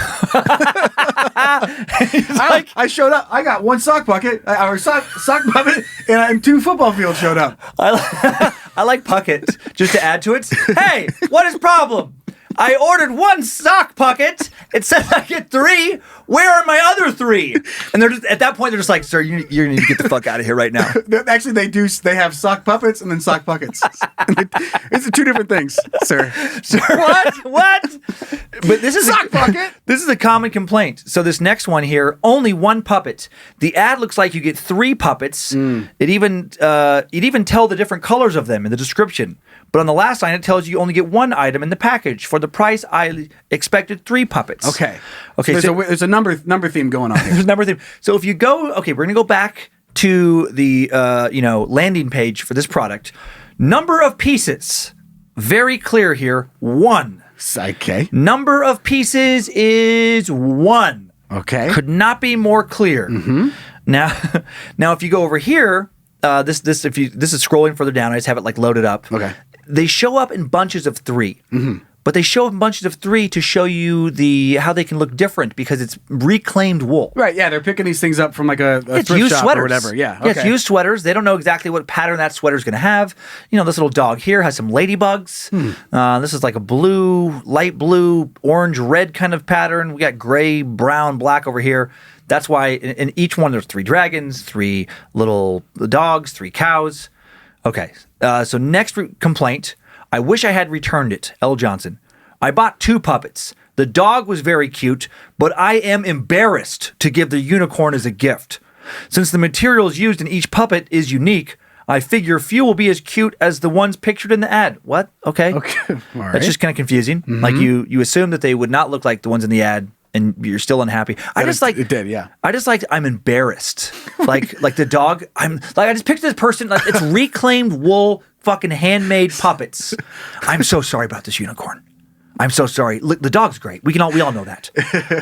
I showed up. I got 1 sock bucket, or sock puppet, and 2 football fields showed up.
I like pucket just to add to it. Hey, what is problem? I ordered one sock pocket. It says I get 3. Where are my other 3? And they're just, at that point, they're just like, sir, you need to get the fuck out of here right now.
Actually, they do. They have sock puppets and then sock buckets. It's 2 different things, sir.
Sir, what? But this is
sock bucket.
This is a common complaint. So this next one here, only 1 puppet. The ad looks like you get 3 puppets. It even tell the different colors of them in the description. But on the last line, it tells you only get 1 item in the package. For the price, I expected 3 puppets.
Okay.
So
there's a number theme going on here.
There's a number theme. So if you go, okay, we're gonna go back to the landing page for this product. Number of pieces, very clear here. 1.
Okay.
Number of pieces is 1.
Okay.
Could not be more clear. Now if you go over here, this is scrolling further down. I just have it like loaded up.
Okay.
They show up in bunches of 3. But they show up in bunches of 3 to show you how they can look different because it's reclaimed wool.
Right, yeah, they're picking these things up from like a
It's
thrift
used
shop
sweaters
or whatever. Yeah,
Yeah, it's used sweaters. They don't know exactly what pattern that sweater's going to have. This little dog here has some ladybugs. This is like a blue, light blue, orange, red kind of pattern. We got gray, brown, black over here. That's why in each one there's 3 dragons, 3 little dogs, 3 cows. Okay, so next complaint. I wish I had returned it. L. Johnson. I bought 2 puppets. The dog was very cute, but I am embarrassed to give the unicorn as a gift. Since the materials used in each puppet is unique, I figure few will be as cute as the ones pictured in the ad. What? Okay.
All right.
That's just kind of confusing. Like you assume that they would not look like the ones in the ad, and you're still unhappy.
It did, yeah.
I'm embarrassed. like the dog. I just picture this person like it's reclaimed wool, fucking handmade puppets. I'm so sorry about this unicorn. I'm so sorry. Look, the dog's great. We all know that.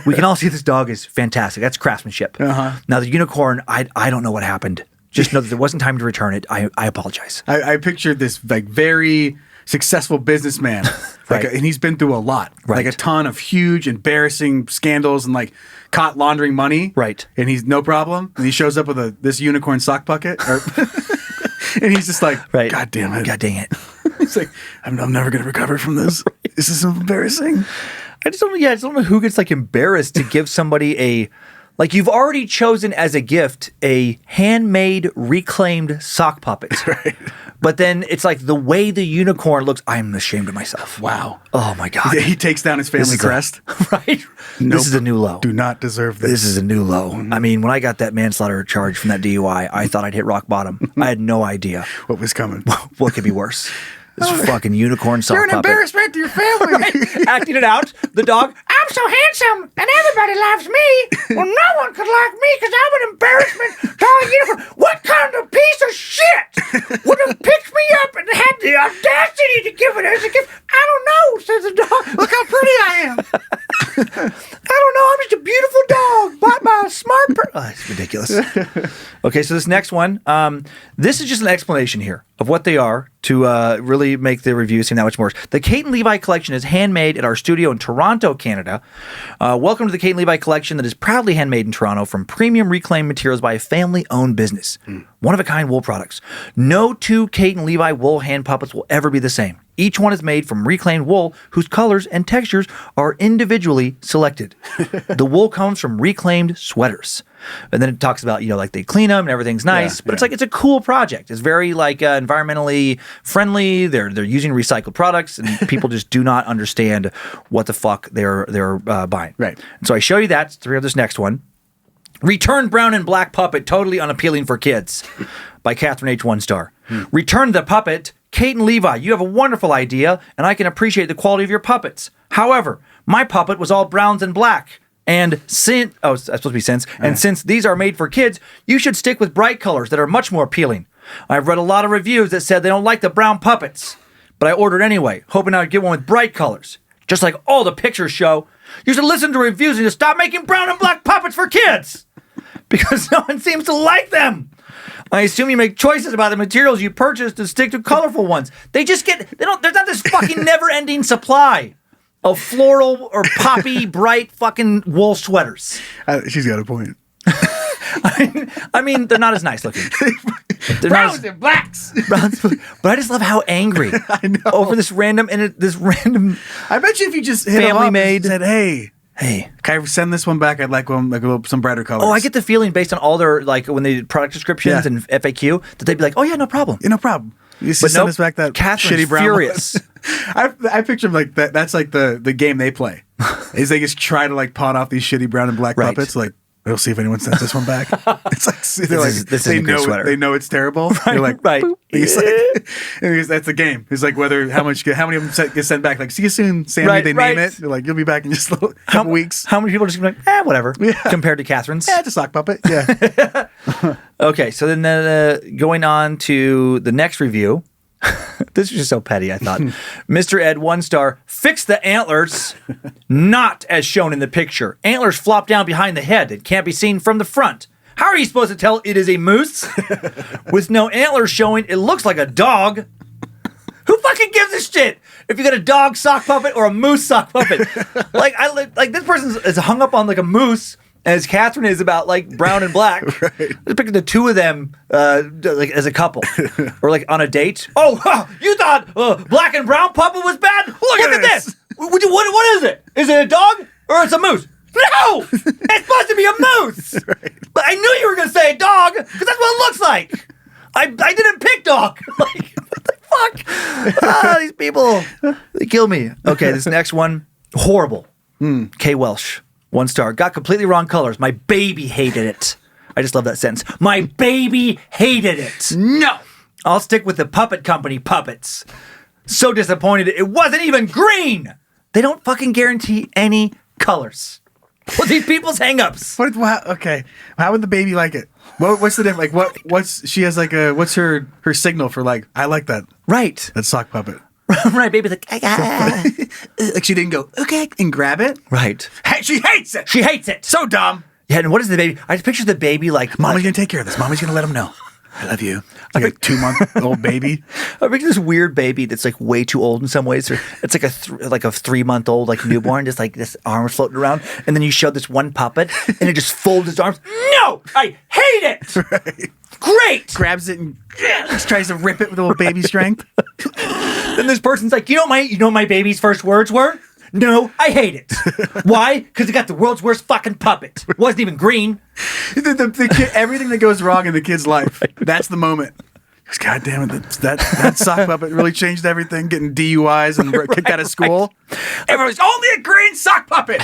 We can all see this dog is fantastic. That's craftsmanship. Now the unicorn, I don't know what happened. Just know that there wasn't time to return it. I apologize.
I pictured this like very successful businessman,
Right.
and he's been through a lot,
Right.
like a ton of huge, embarrassing scandals and like caught laundering money,
Right.
And he's no problem. And he shows up with this unicorn sock bucket, and he's just like,
Right.
God damn it,
God dang it.
He's like, I'm never gonna recover from this. This is so embarrassing.
I just don't know who gets like embarrassed to give somebody like you've already chosen as a gift a handmade reclaimed sock puppet.
Right.
But then it's like the way the unicorn looks, I'm ashamed of myself.
Wow.
Oh my God.
He takes down his family crest.
Right?
Nope.
This is a new low.
Do not deserve this.
This is a new low. I mean, when I got that manslaughter charge from that DUI, I thought I'd hit rock bottom. I had no idea
What was coming?
what could be worse. This fucking unicorn sock
You're an
puppet.
embarrassment to your family.
Right? Acting it out. The dog, I'm so handsome and everybody loves me. Well, no one could like me because I'm an embarrassment to all the unicorn. What kind of piece of shit would have picked me up and had the audacity to give it as a gift? I don't know, says the dog. Look how pretty I am. I don't know. I'm just a beautiful dog bought by a smart person. Oh, it's ridiculous. Okay, so this next one, this is just an explanation here of what they are to really make the review seem that much worse. The Kate and Levi collection is handmade at our studio in Toronto, Canada. Welcome to the Kate and Levi collection that is proudly handmade in Toronto from premium reclaimed materials by a family-owned business. One-of-a-kind wool products. No 2 Kate and Levi wool hand puppets will ever be the same. Each one is made from reclaimed wool whose colors and textures are individually selected. The wool comes from reclaimed sweaters. And then it talks about, like they clean them and everything's nice, but it's a cool project. It's very environmentally friendly. They're using recycled products and people just do not understand what the fuck they're buying.
Right.
And so I show you that. So we have this next one. Return Brown and Black Puppet, totally unappealing for kids by Catherine H. 1 star. Return the puppet. Kate and Levi, you have a wonderful idea, and I can appreciate the quality of your puppets. However, my puppet was all browns and black. And since these are made for kids, you should stick with bright colors that are much more appealing. I've read a lot of reviews that said they don't like the brown puppets, but I ordered anyway, hoping I would get one with bright colors. Just like all the pictures show, you should listen to reviews and just stop making brown and black puppets for kids, because no one seems to like them. I assume you make choices about the materials you purchase to stick to colorful ones. There's not this fucking never-ending supply of floral or poppy bright fucking wool sweaters.
She's got a point.
I mean, they're not as nice looking. They're
Browns and blacks.
Browns, but I just love how angry
I know.
over this random
I bet you if you just hit
Family
them up
made.
and said, "Hey,
Hey.
can I send this one back? I'd like one like some brighter colors."
Oh, I get the feeling based on all their like when they did product descriptions and FAQ that they'd be like, "Oh yeah, no problem."
Yeah, no problem. You just
But
send
nope,
us back that
Catherine's
shitty brown
furious.
I picture them like that. That's like the game they play. Is they just try to like pawn off these shitty brown and black
Right.
puppets. Like we'll see if anyone sends this one back. It's like they're like
this
they
is a good
know
sweater.
they know it's terrible. They're like
right.
He's like, and he's, that's the game. It's like how many of them get sent back. Like see you soon, Sammy.
Right,
they
right.
name it. They're like you'll be back in just a couple weeks.
How many people are just gonna be like, whatever,
Yeah.
compared to Catherine's?
Yeah, it's a sock puppet. Yeah.
Okay, so then going on to the next review. This is just so petty, I thought. Mr. Ed, 1 star, fix the antlers, not as shown in the picture. Antlers flop down behind the head and can't be seen from the front. How are you supposed to tell it is a moose? With no antlers showing, it looks like a dog. Who fucking gives a shit if you got a dog sock puppet or a moose sock puppet? Like this person is hung up on like a moose, as Catherine is about like brown and black.
Right.
Just picking the two of them like as a couple or like on a date. Oh, you thought black and brown puppet was bad? Look at this. What is it? Is it a dog or it's a moose? No, it's supposed to be a moose.
Right.
But I knew you were gonna say a dog because that's what it looks like. I didn't pick dog. Like what the fuck? These people, they kill me. Okay, this next one, horrible. K. Welsh. 1 star. Got completely wrong colors. My baby hated it. I just love that sentence. My baby hated it. No. I'll stick with the puppet company puppets. So disappointed. It wasn't even green. They don't fucking guarantee any colors. Well, these people's hangups.
Okay. How would the baby like it? What's the difference? Like what's she has like what's her signal for like I like that
Right.
sock puppet?
Right, baby's like,
Like she didn't go okay and grab it.
right.
Hey, she hates it.
She hates it.
So dumb.
Yeah, and what is the baby? I just picture the baby like
Mommy's gonna take care of this. Mommy's gonna let him know. I love you. It's like a 2-month-old baby.
I picture this weird baby that's like way too old in some ways, or it's like a 3-month-old like newborn, just like this arms floating around, and then you show this one puppet, and it just folds its arms. No, I hate it.
Right.
Great.
Grabs it and just tries to rip it with a little baby strength.
Then this person's like, you know what my baby's first words were? No, I hate it. Why? Because it got the world's worst fucking puppet. It wasn't even green.
The kid, everything that goes wrong in the kid's life. That's the moment. God damn it! That sock puppet really changed everything. Getting DUIs and kicked out of school. Everyone's only a green sock puppet.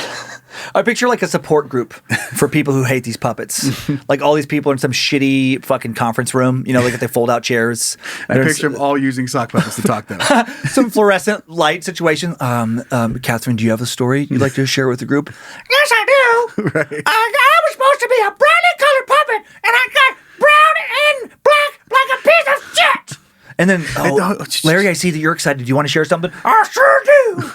I picture like a support group for people who hate these puppets. Like all these people in some shitty fucking conference room, like they fold out chairs.
I picture them all using sock puppets to talk to them.
Some fluorescent light situation. Catherine, do you have a story you'd like to share with the group? Yes, I do.
Right.
I was supposed to be a brownie colored puppet, and I got brown and black like a piece of shit. And then, Larry, I see that you're excited. Do you want to share something? I sure do.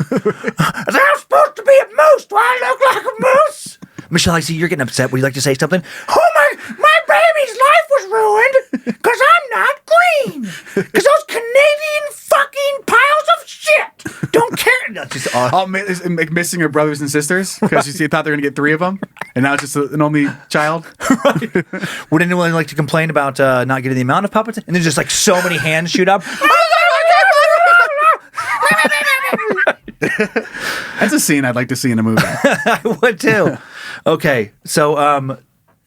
I'm supposed to be a moose. Do I look like a moose? Michelle, I see you're getting upset. Would you like to say something? Oh, my baby's life was ruined because I'm not green. Because those Canadian fucking piles of shit don't care. That's just awesome.
Missing her brothers and sisters because she thought they were going to get 3 of them. And now it's just an only child.
Right. Would anyone like to complain about not getting the amount of puppets? And there's just like so many hands shoot up.
That's a scene I'd like to see in a movie.
I would too. Okay, so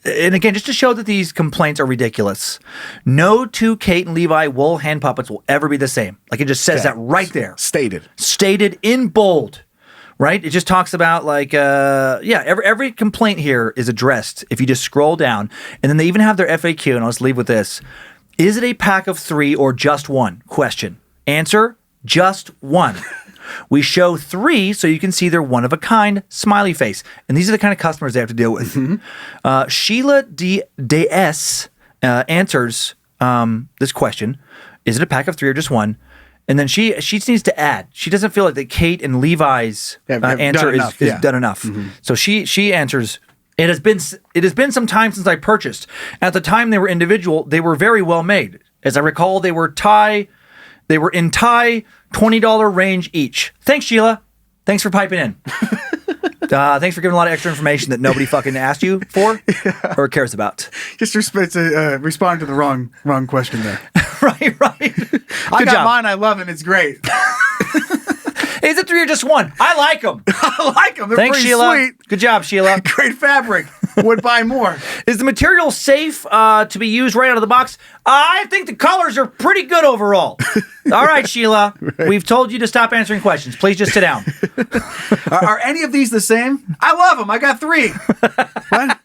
and again, just to show that these complaints are ridiculous, no 2 Kate and Levi wool hand puppets will ever be the same. Like it just says that right there, stated in bold. Right? It just talks about like every complaint here is addressed if you just scroll down, and then they even have their FAQ. And I'll just leave with this: is it a pack of 3 or just 1? Question. Answer: just 1. We show 3 so you can see they're one of a kind, smiley face. And these are the kind of customers they have to deal with. Mm-hmm. Sheila DS answers this question: is it a pack of 3 or just 1? And then she needs to add. She doesn't feel like that Kate and Levi's answer is done enough. Mm-hmm. So she answers, it has been some time since I purchased. At the time they were individual, they were very well made. As I recall, they were in Thai $20 range each. Thanks, Sheila. Thanks for piping in. Thanks for giving a lot of extra information that nobody fucking asked you for or cares about.
Just respond to the wrong question there.
Right.
I got mine. I love it. It's great.
Is it 3 or just 1? I like them.
I like them. They're
Thanks,
pretty
Sheila.
sweet.
Good job, Sheila.
Great fabric. Would buy more.
Is the material safe to be used right out of the box? I think the colors are pretty good overall. All right, Sheila. Right. We've told you to stop answering questions. Please just sit down.
Are any of these the same? I love them. I got 3. What?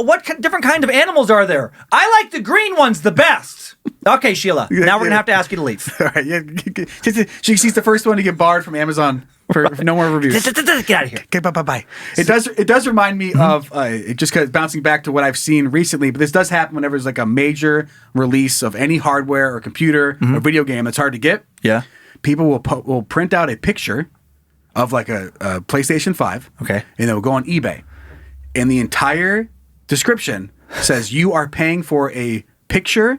What different kind of animals are there? I like the green ones the best. Okay, Sheila. Now we're going to have to ask you to leave.
All right. Yeah. She sees the first one to get barred from Amazon for no more reviews.
Get out of here.
Okay, bye. It does remind me of, just bouncing back to what I've seen recently, but this does happen whenever there's like a major release of any hardware or computer or video game that's hard to get.
Yeah.
People will print out a picture of like a PlayStation 5.
Okay.
And they'll go on eBay. And the entire description says you are paying for a picture,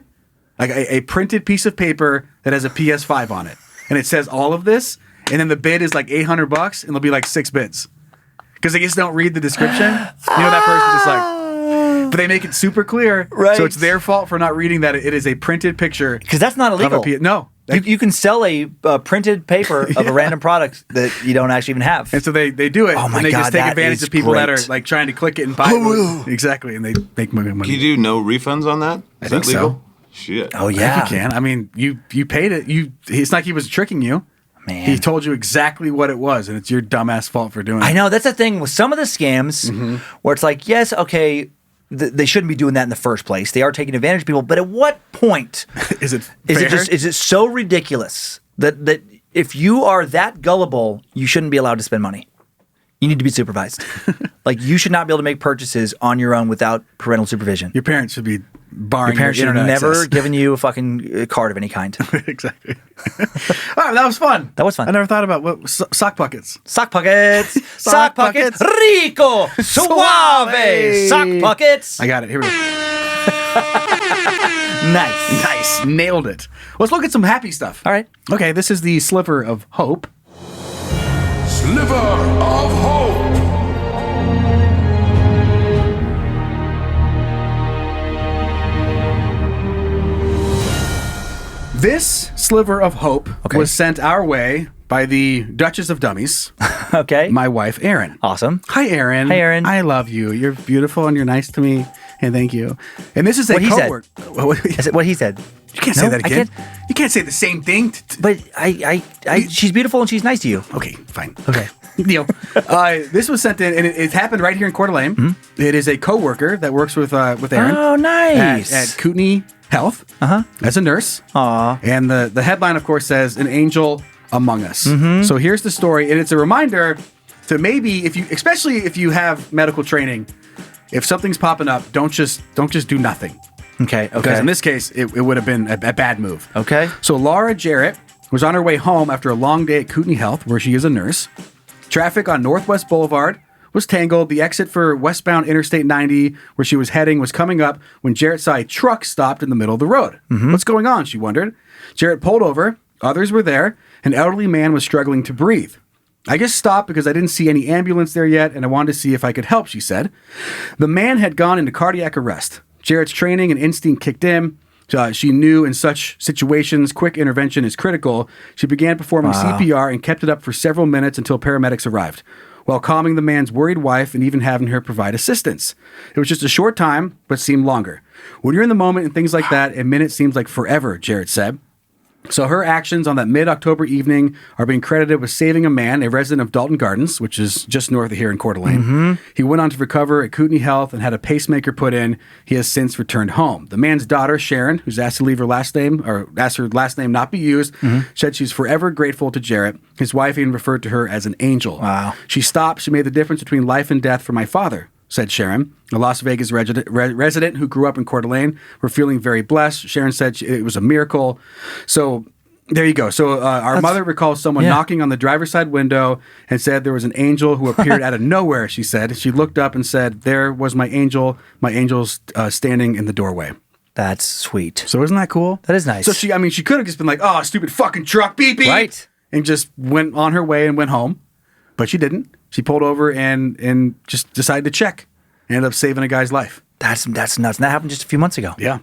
like a printed piece of paper that has a PS5 on it. And it says all of this, and then the bid is like $800, and there'll be like 6 bids. Because they just don't read the description. That person is like, but they make it super clear.
Right.
So it's their fault for not reading that it is a printed picture.
Because that's not illegal.
No.
You can sell a printed paper of a random product that you don't actually even have.
And so they do it.
Oh my
and they
God,
just take
that
advantage
is
of people that
great.
are like trying to click it and buy it. Exactly. And they make money.
Can you do no refunds on that?
I think
that legal?
so.
Shit.
Oh,
I
yeah.
think you can. I mean, you paid it. It's not like he was tricking you.
Man.
He told you exactly what it was, and it's your dumbass fault for doing it.
I know. That's the thing with some of the scams where it's like, yes, okay, they shouldn't be doing that in the first place. They are taking advantage of people. But at what point
is it
is it so ridiculous that if you are that gullible, you shouldn't be allowed to spend money? You need to be supervised. Like, you should not be able to make purchases on your own without parental supervision.
Your parents should be barring
your parents
your
should have
internet
never
access.
given you a fucking card of any kind.
Exactly. All right, that was fun.
That was fun.
I never thought about sock pockets.
Sock pockets.
Sock
Sock pockets.
pockets.
Rico. Suave. Sock pockets.
I got it. Here we go.
Nice.
Nailed it. Let's look at some happy stuff.
All right.
Okay, this is the sliver of hope.
Sliver of hope.
This sliver of hope was sent our way by the Duchess of Dummies.
Okay.
My wife, Erin.
Awesome.
Hi, Erin.
Hi, Erin.
I love you. You're beautiful and you're nice to me. And thank you. And this is a
What he said.
coworker.
Is it what he said?
You can't say
No,
that
I
again.
can't.
You can't say the same thing.
But she's beautiful and she's nice to you.
Okay, fine.
Okay.
Deal. This was sent in, and it happened right here in Coeur d'Alene. It is a coworker that works with Erin.
Oh, nice.
At Kootenai Health. As a nurse.
Aw.
And the headline, of course, says "An Angel Among Us." So here's the story, and it's a reminder to maybe especially if you have medical training, if something's popping up, don't just do nothing.
Okay.
Because in this case, it would have been a bad move.
Okay.
So Laura Jarrett was on her way home after a long day at Kootenai Health, where she is a nurse. Traffic on Northwest Boulevard was tangled. The exit for westbound Interstate 90, where she was heading, was coming up when Jarrett saw a truck stopped in the middle of the road. What's going on, she wondered. Jarrett pulled over. Others were there. An elderly man was struggling to breathe. I just stopped because I didn't see any ambulance there yet, and I wanted to see if I could help, she said. The man had gone into cardiac arrest. Jarrett's training and instinct kicked in. She knew in such situations, quick intervention is critical. She began performing CPR and kept it up for several minutes until paramedics arrived, while calming the man's worried wife and even having her provide assistance. It was just a short time, but seemed longer. When you're in the moment and things like that, a minute seems like forever, Jarrett said. So her actions on that mid-October evening are being credited with saving a man, a resident of Dalton Gardens, which is just north of here in Coeur d'Alene. He went on to recover at Kootenai Health and had a pacemaker put in. He has since returned home. The man's daughter, Sharon, who's asked to leave her last name, or asked her last name not be used, said she's forever grateful to Jarrett. His wife even referred to her as an angel.
Wow.
She stopped. She made the difference between life and death for my father, said Sharon, a Las Vegas resident who grew up in Coeur d'Alene. We're feeling very blessed. Sharon said it was a miracle. So there you go. So our mother recalls someone knocking on the driver's side window and said there was an angel who appeared out of nowhere, she said. She looked up and said, there was my angel's standing in the doorway.
That's sweet.
So isn't that cool?
That is nice.
So she could have just been like, oh, stupid fucking truck, beep, beep.
Right.
And just went on her way and went home. But she didn't. She pulled over and just decided to check. Ended up saving a guy's life.
That's nuts. And that happened just a few months ago.
Yeah.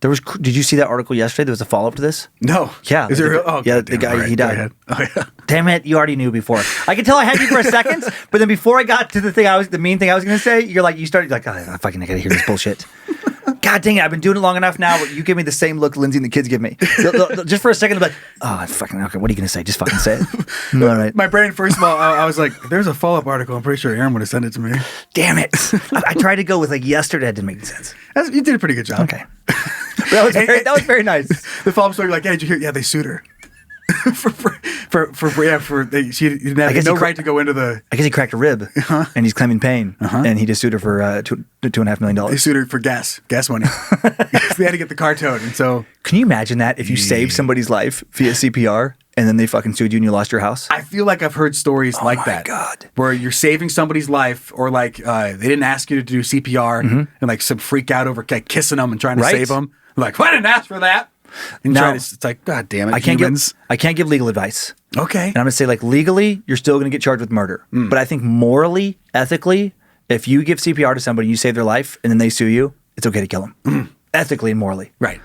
Did you see that article yesterday? There was a follow-up to this?
No.
Yeah.
Is there? Oh,
yeah,
God,
the guy,
right,
he
go
died.
ahead. Oh, yeah.
Damn it, you already knew before. I could tell I had you for a second, but then before I got to the mean thing I was going to say, you started like, oh, I got to hear this bullshit. God dang it, I've been doing it long enough now, but you give me the same look Lindsay and the kids give me. Just for a second, they'll be like, oh, fucking, okay, what are you going to say? Just fucking say it. All right.
My brain, first of all, I was like, there's a follow-up article. I'm pretty sure Aaron would have sent it to me.
Damn it. I tried to go with like yesterday. That didn't make sense.
You did a pretty good job.
Okay. That was very nice.
The follow-up story, like, yeah, did you hear? Yeah, they sued her. She didn't have no right to go into the.
I guess he cracked a rib, and he's claiming pain, and he just sued her for $2.5 million.
They sued her for gas money. They had to get the car towed, and so.
Can you imagine that if you saved somebody's life via CPR, and then they fucking sued you and you lost your house?
I feel like I've heard stories like that.
God.
Where you're saving somebody's life, or like they didn't ask you to do CPR, and like some freak out over like, kissing them and trying to save them. Like, well, I didn't ask for that. And
now,
it's like, God damn it,
I can't give legal advice.
Okay.
And I'm going to say, like, legally, you're still going to get charged with murder. But I think morally, ethically, if you give CPR to somebody, you save their life, and then they sue you, it's okay to kill them. Ethically and morally.
Right.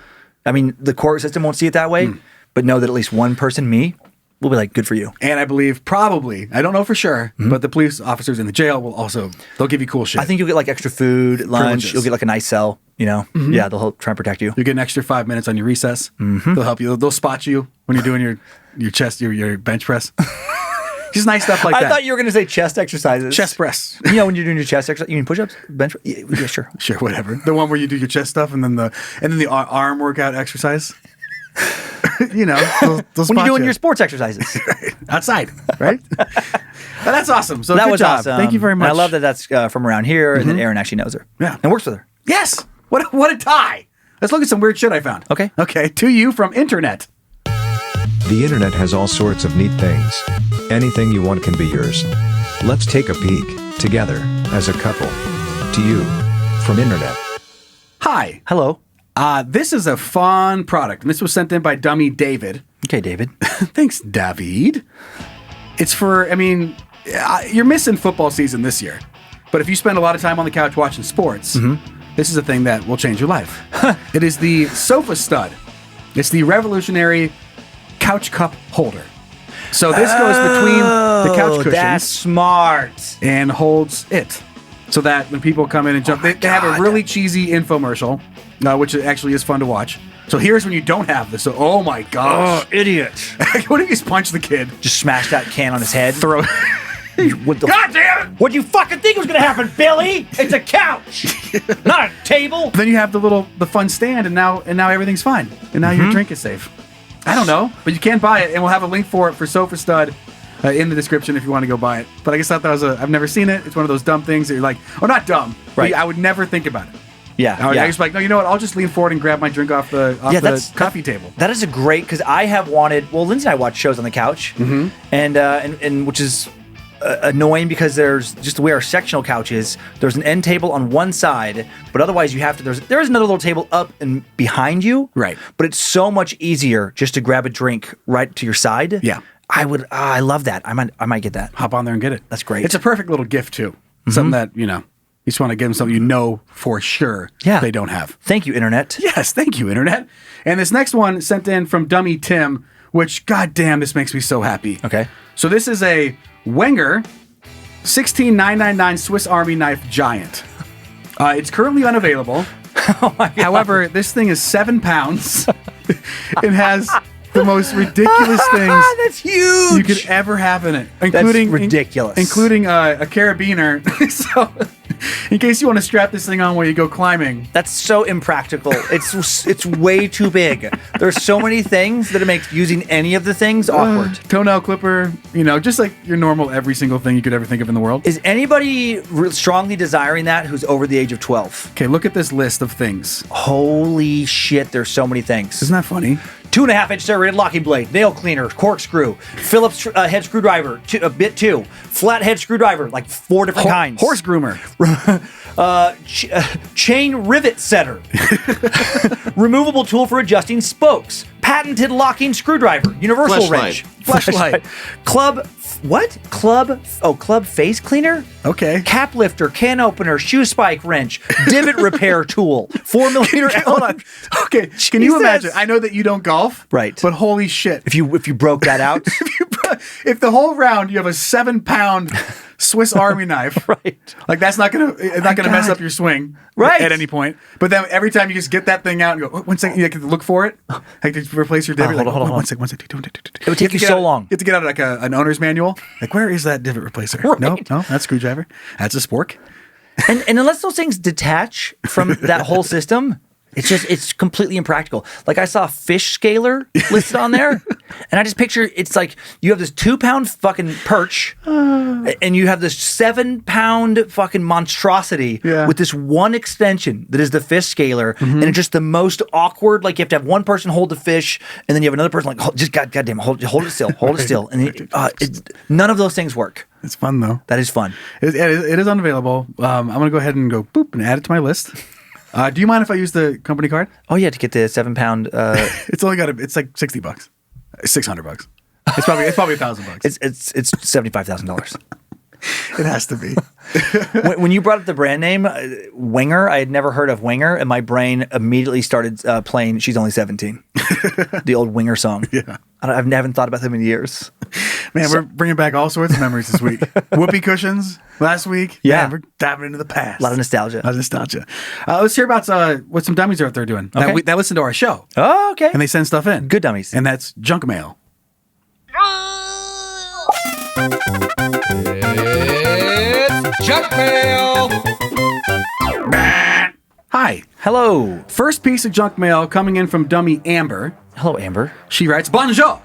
I mean, the court system won't see it that way, but know that at least one person, me, will be like, good for you.
And I believe probably, I don't know for sure, but the police officers in the jail will also, they'll give you cool shit.
I think you'll get like extra food, lunch,
Privileges.
you'll get like a nice cell, you know? Yeah, they'll help try and protect you.
You get an extra 5 minutes on your recess. They'll help you. They'll spot you when you're doing your chest, your bench press. Just nice stuff like that.
I thought you were going to say chest exercises.
Chest press.
You know, when you're doing your chest exercise, you mean push-ups, bench? Yeah, sure.
Sure, whatever. The one where you do your chest stuff and then the arm workout exercise. You know, they'll
when you're doing
you.
your sports exercises.
Outside, right? But that's awesome. So
that
good
was
job.
awesome.
Thank you very much.
And I love that that's from around here and that Aaron actually knows her.
Yeah.
And works with her.
Yes. What a tie. Let's look at some weird shit I found.
Okay.
Okay. To you from internet.
The internet has all sorts of neat things. Anything you want can be yours. Let's take a peek, together, as a couple. To you, from internet.
Hi.
Hello.
This is a fun product, and this was sent in by dummy David.
Okay, David.
Thanks, David. It's for, you're missing football season this year, but if you spend a lot of time on the couch watching sports, this is a thing that will change your life. It is the Sofa Stud. It's the revolutionary couch cup holder. So this goes between the couch cushions.
That's smart.
And holds it. So that when people come in and jump, they have a really cheesy infomercial, which actually is fun to watch. So here's when you don't have this. So, oh my gosh.
Oh, idiot.
What if you just punch the kid?
Just smash that can on his head.
Throw
God damn it! What'd you fucking think was gonna happen, Billy? It's a couch, not a table.
Then you have the fun stand, and now everything's fine. And now your drink is safe. I don't know, but you can buy it, and we'll have a link for it for Sofa Stud in the description if you want to go buy it. But I guess I thought I've never seen it. It's one of those dumb things that you're like, or not dumb,
right?
I would never think about it.
Yeah,
I was like, no, you know what? I'll just lean forward and grab my drink off the coffee table.
That is a great, because I have wanted. Well, Lindsay and I watch shows on the couch, and which is annoying because there's just the way our sectional couch is. There's an end table on one side, but otherwise you have to. There's another little table up and behind you,
right?
But it's so much easier just to grab a drink right to your side.
Yeah,
I would. I love that. I might get that.
Hop on there and get it.
That's great.
It's a perfect little gift too. Something that you just want to give them something for sure they don't have.
Thank you, Internet.
Yes, thank you, Internet. And this next one sent in from Dummy Tim, which, goddamn, this makes me so happy.
Okay.
So this is a Wenger 16999 Swiss Army knife giant. It's currently unavailable.
Oh my God.
However, this thing is 7 pounds. It has the most ridiculous things
that's huge
you could ever have in it, including
that's ridiculous,
including a carabiner. So, in case you want to strap this thing on while you go climbing,
that's so impractical. It's way too big. There's so many things that it makes using any of the things awkward.
Toenail clipper, just like your normal every single thing you could ever think of in the world.
Is anybody strongly desiring that who's over the age of 12?
Okay, look at this list of things.
Holy shit, there's so many things.
Isn't that funny?
2.5-inch serrated locking blade, nail cleaner, corkscrew, Phillips head screwdriver, bit 2, flat head screwdriver, like 4 different kinds.
Horse groomer.
Chain rivet setter. Removable tool for adjusting spokes. Patented locking screwdriver. Universal wrench.
Flashlight.
Club what? Club face cleaner?
Okay.
Cap lifter, can opener, shoe spike wrench, divot repair tool, 4 millimeter.
Hold on. Okay. Can you imagine? I know that you don't golf.
Right.
But holy shit.
If you broke that out.
If the whole round you have a 7-pound Swiss Army knife,
right?
Like that's not gonna mess up your swing,
right?
At any point. But then every time you just get that thing out and go, oh, 1 second, you have to look for it, like to replace your divot.
Hold on.
1 second.
It would take you so long.
You have to get out like an owner's manual. Like, where is that divot replacer?
Right.
No, that's screwdriver. That's a spork.
And unless those things detach from that whole system, it's completely impractical. Like I saw a fish scaler listed on there, and I just picture it's like you have this 2-pound fucking perch, and you have this 7-pound fucking monstrosity with this one extension that is the fish scaler, and it's just the most awkward. Like you have to have one person hold the fish, and then you have another person like just goddamn hold it still, hold it still, and none of those things work.
It's fun though.
That is fun.
It is unavailable. I'm gonna go ahead and go boop and add it to my list. Do you mind if I use the company card?
Oh yeah, to get the 7-pound.
It's only it's like $60, $600. It's probably $1,000.
It's $75,000.
It has to be.
When you brought up the brand name Winger, I had never heard of Winger, and my brain immediately started playing "She's Only 17," the old Winger song.
Yeah,
I haven't thought about them in years.
Man, we're bringing back all sorts of memories this week. Whoopee cushions last week.
Yeah.
Man, we're diving into the past.
A lot of nostalgia.
Let's hear about what some dummies are out there doing.
Okay.
That listen to our show.
Oh, okay.
And they send stuff in.
Good dummies.
And that's junk mail.
It's junk mail.
Hi.
Hello.
First piece of junk mail coming in from dummy Amber.
Hello, Amber.
She writes, Bonjour.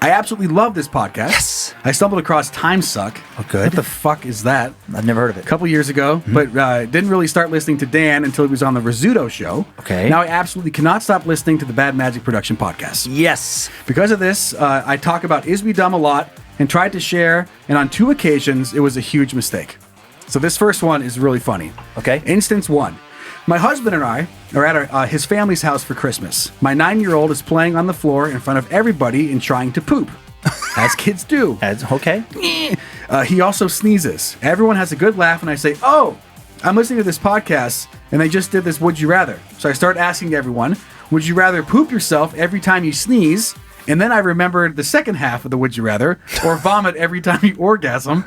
I absolutely love this podcast.
Yes.
I stumbled across Time Suck.
Oh, good.
What the fuck is that?
I've never heard of it.
A couple years ago, but didn't really start listening to Dan until he was on the Rizzuto show.
Okay.
Now I absolutely cannot stop listening to the Bad Magic Production podcast.
Yes.
Because of this, I talk about Is We Dumb a lot and tried to share, and on 2 occasions, it was a huge mistake. So this first one is really funny.
Okay.
Instance 1. My husband and I are at his family's house for Christmas. My 9-year-old is playing on the floor in front of everybody and trying to poop. As kids do.
Okay.
He also sneezes. Everyone has a good laugh, and I say, oh, I'm listening to this podcast, and they just did this Would You Rather. So I start asking everyone, would you rather poop yourself every time you sneeze? And then I remembered the second half of the Would You Rather, or vomit every time you orgasm.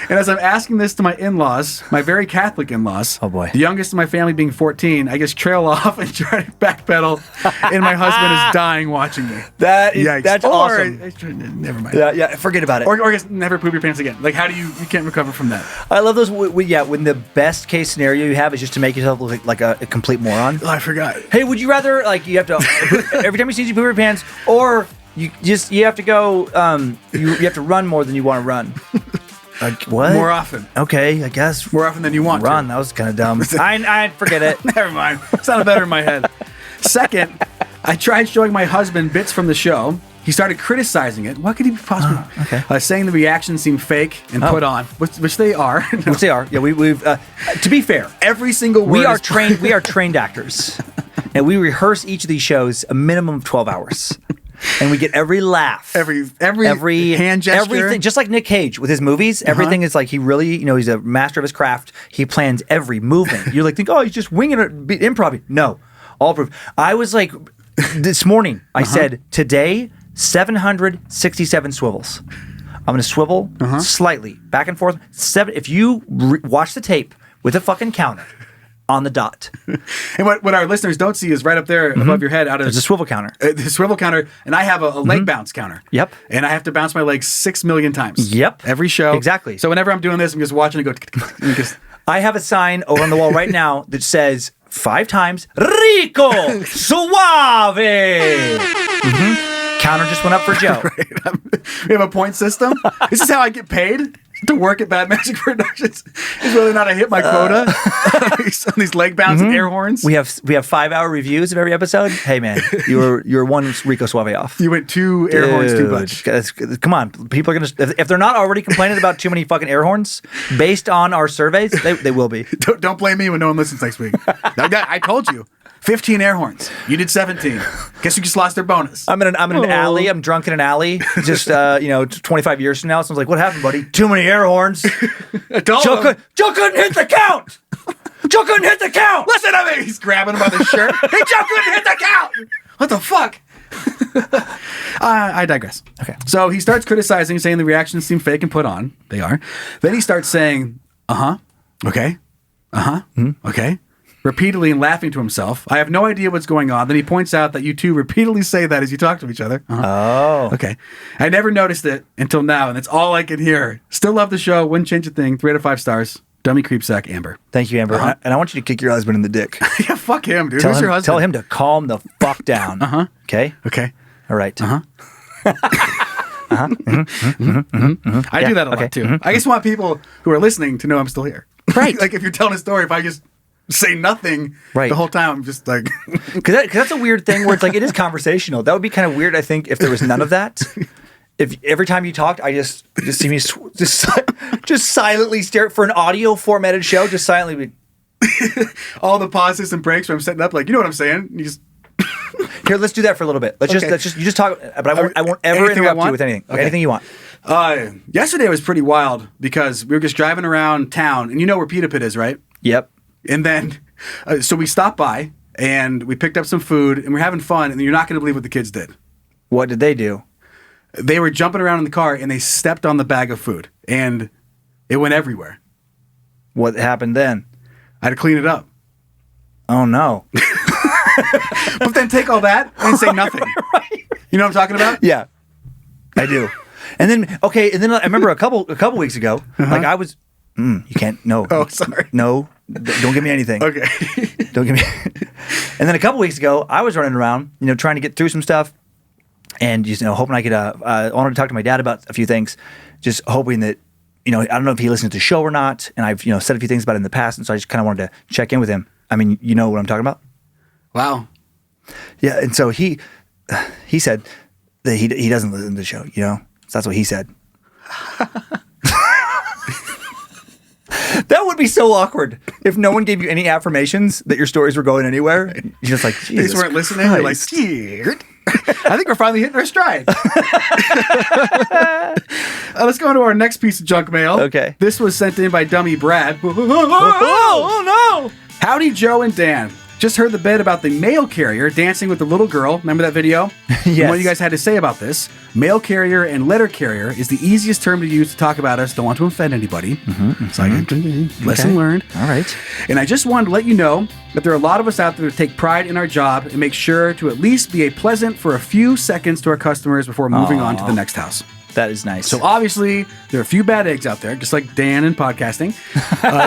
And as I'm asking this to my in-laws, my very Catholic in-laws,
oh boy,
the youngest of my family being 14, I just trail off and try to backpedal, and my husband is dying watching me.
That's awesome.
Never mind.
Yeah, forget about it.
Or just never poop your pants again. Like, how do you can't recover from that?
I love those. When the best case scenario you have is just to make yourself look like a complete moron.
Oh, I forgot.
Hey, would you rather you have to every time you sneeze you poop your pants, or you have to go you have to run more than you want to run? Like what?
More often.
Okay, I guess.
More often than you want
run.
to.
That was kind of dumb. I forget it.
Never mind. It sounded better in my head. Second, I tried showing my husband bits from the show. He started criticizing it. What could he possibly? Saying the reactions seemed fake and put on, which they are.
Which they are. Yeah, we've. To be fair,
every single word.
We are trained. We are trained actors, and we rehearse each of these shows a minimum of 12 hours. And we get every laugh,
every hand gesture,
everything. Just like Nic Cage with his movies, everything is like he really, he's a master of his craft. He plans every movement. You're like, he's just winging it, improv. No, all proof. I was like, this morning, I said today 767 swivels. I'm going to swivel slightly back and forth. If you watch the tape with a fucking counter. On the dot.
And what our listeners don't see is right up there above your head.
There's a swivel counter.
The swivel counter, and I have a leg bounce counter.
Yep.
And I have to bounce my legs 6 million times.
Yep.
Every show.
Exactly.
So whenever I'm doing this, I'm just watching it go.
I have a sign over on the wall right now that says 5 times, Rico Suave. Counter just went up for Joe.
Right. We have a point system. This is how I get paid to work at Bad Magic Productions. Is whether or not I hit my quota on these leg bounce and air horns.
We have 5-hour reviews of every episode. Hey man, you're one Rico Suave off.
You went 2 air horns too much.
Come on, people are gonna if they're not already complaining about too many fucking air horns based on our surveys, they will be.
Don't blame me when no one listens next week. I told you. 15 air horns. You did 17. Guess you just lost their bonus.
I'm in an alley. I'm drunk in an alley. Just 25 years from now. Someone's like, "What happened, buddy? Too many air horns. Joe couldn't hit the count. Joe couldn't hit the count.
Listen to me." He's grabbing him by the shirt. Hey, Joe couldn't hit the count. What the fuck? I digress.
Okay.
So he starts criticizing, saying the reactions seem fake and put on. They are. Then he starts saying, okay, okay, repeatedly and laughing to himself. I have no idea what's going on. Then he points out that you two repeatedly say that as you talk to each other.
Oh.
Okay. I never noticed it until now, and that's all I can hear. Still love the show. Wouldn't change a thing. 3 out of 5 stars. Dummy creep sack, Amber.
Thank you, Amber. And I want you to kick your husband in the dick.
Yeah, fuck him, dude.
Tell
Who's your husband?
Tell him to calm the fuck down. Okay?
Okay.
All right.
I do that a lot, too. I just want people who are listening to know I'm still here.
Right.
Like, if you're telling a story, if I just say nothing the whole time, I'm just like...
Because that's a weird thing where it's like, it is conversational. That would be kind of weird, I think, if there was none of that. If every time you talked, I just see me just silently stare for an audio formatted show, just silently
all the pauses and breaks where I'm setting up, like, you know what I'm saying? You just...
Here, let's do that for a little bit. Let's just you just talk, but I won't ever interrupt you with anything. Okay. Anything you want.
Yesterday was pretty wild because we were just driving around town, and you know where Pita Pit is, right?
Yep.
And then, so we stopped by and we picked up some food and we're having fun, and you're not going to believe what the kids did.
What did they do?
They were jumping around in the car and they stepped on the bag of food and it went everywhere.
What happened then?
I had to clean it up.
Oh no.
But then take all that and say nothing.
Right.
You know what I'm talking about?
Yeah, I do. And then I remember a couple weeks ago, like I was, you can't, no.
Oh, sorry.
No, don't give me anything.
Okay.
Don't give me. And then a couple weeks ago, I was running around, trying to get through some stuff. And just hoping I could, I wanted to talk to my dad about a few things, just hoping that, I don't know if he listens to the show or not. And I've, said a few things about it in the past. And so I just kind of wanted to check in with him. I mean, you know what I'm talking about?
Wow.
Yeah. And so he said that he doesn't listen to the show, So that's what he said. That would be so awkward if no one gave you any affirmations that your stories were going anywhere. You're just like, Jesus
They just weren't listening. You're like, scared. I think we're finally hitting our stride. Let's go into our next piece of junk mail.
Okay.
This was sent in by Dummy Brad.
Oh, no.
Howdy, Joe and Dan. Just heard the bit about the mail carrier dancing with the little girl. Remember that video?
Yes.
What you guys had to say about this. Mail carrier and letter carrier is the easiest term to use to talk about us. Don't want to offend anybody. Lesson learned.
All right.
And I just wanted to let you know that there are a lot of us out there that take pride in our job and make sure to at least be a pleasant for a few seconds to our customers before moving on to the next house.
That is nice.
So obviously, there are a few bad eggs out there, just like Dan in podcasting.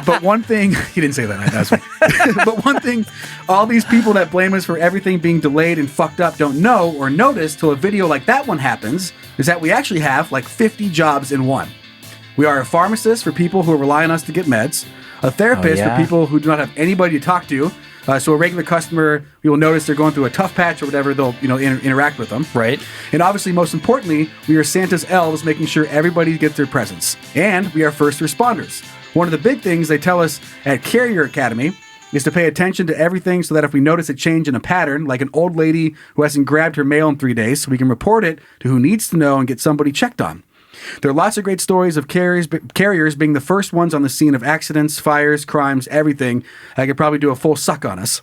But one thing, he didn't say that. That's right. But one thing, all these people that blame us for everything being delayed and fucked up don't know or notice till a video like that one happens, is that we actually have like 50 jobs in one. We are a pharmacist for people who rely on us to get meds, a therapist for people who do not have anybody to talk to. So a regular customer, you will notice they're going through a tough patch or whatever, they'll interact with them.
Right.
And obviously, most importantly, we are Santa's elves, making sure everybody gets their presents. And we are first responders. One of the big things they tell us at Carrier Academy is to pay attention to everything so that if we notice a change in a pattern, like an old lady who hasn't grabbed her mail in 3 days, we can report it to who needs to know and get somebody checked on. There are lots of great stories of carriers being the first ones on the scene of accidents, fires, crimes, everything. I could probably do a full suck on us.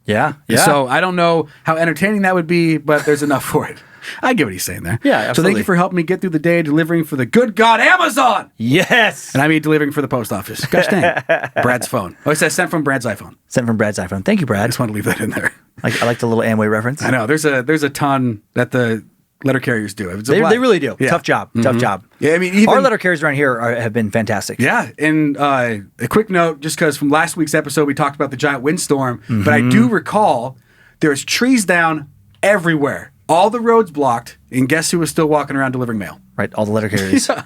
Yeah.
So I don't know how entertaining that would be, but there's enough for it. I get what he's saying there.
Yeah, absolutely.
So thank you for helping me get through the day delivering for the good God Amazon.
Yes.
And I mean delivering for the post office. Gosh dang. Brad's phone. Oh, it says sent from Brad's iPhone.
Sent from Brad's iPhone. Thank you, Brad.
I just want to leave that in there.
I like the little Amway reference.
I know. There's a ton that the letter carriers do.
They really do.
Yeah.
Tough job. Tough job.
Yeah, I mean, even
our letter carriers around here have been fantastic.
Yeah, and a quick note, just because from last week's episode we talked about the giant windstorm, but I do recall there's trees down everywhere, all the roads blocked, and guess who was still walking around delivering mail?
Right, all the letter carriers.
Yeah.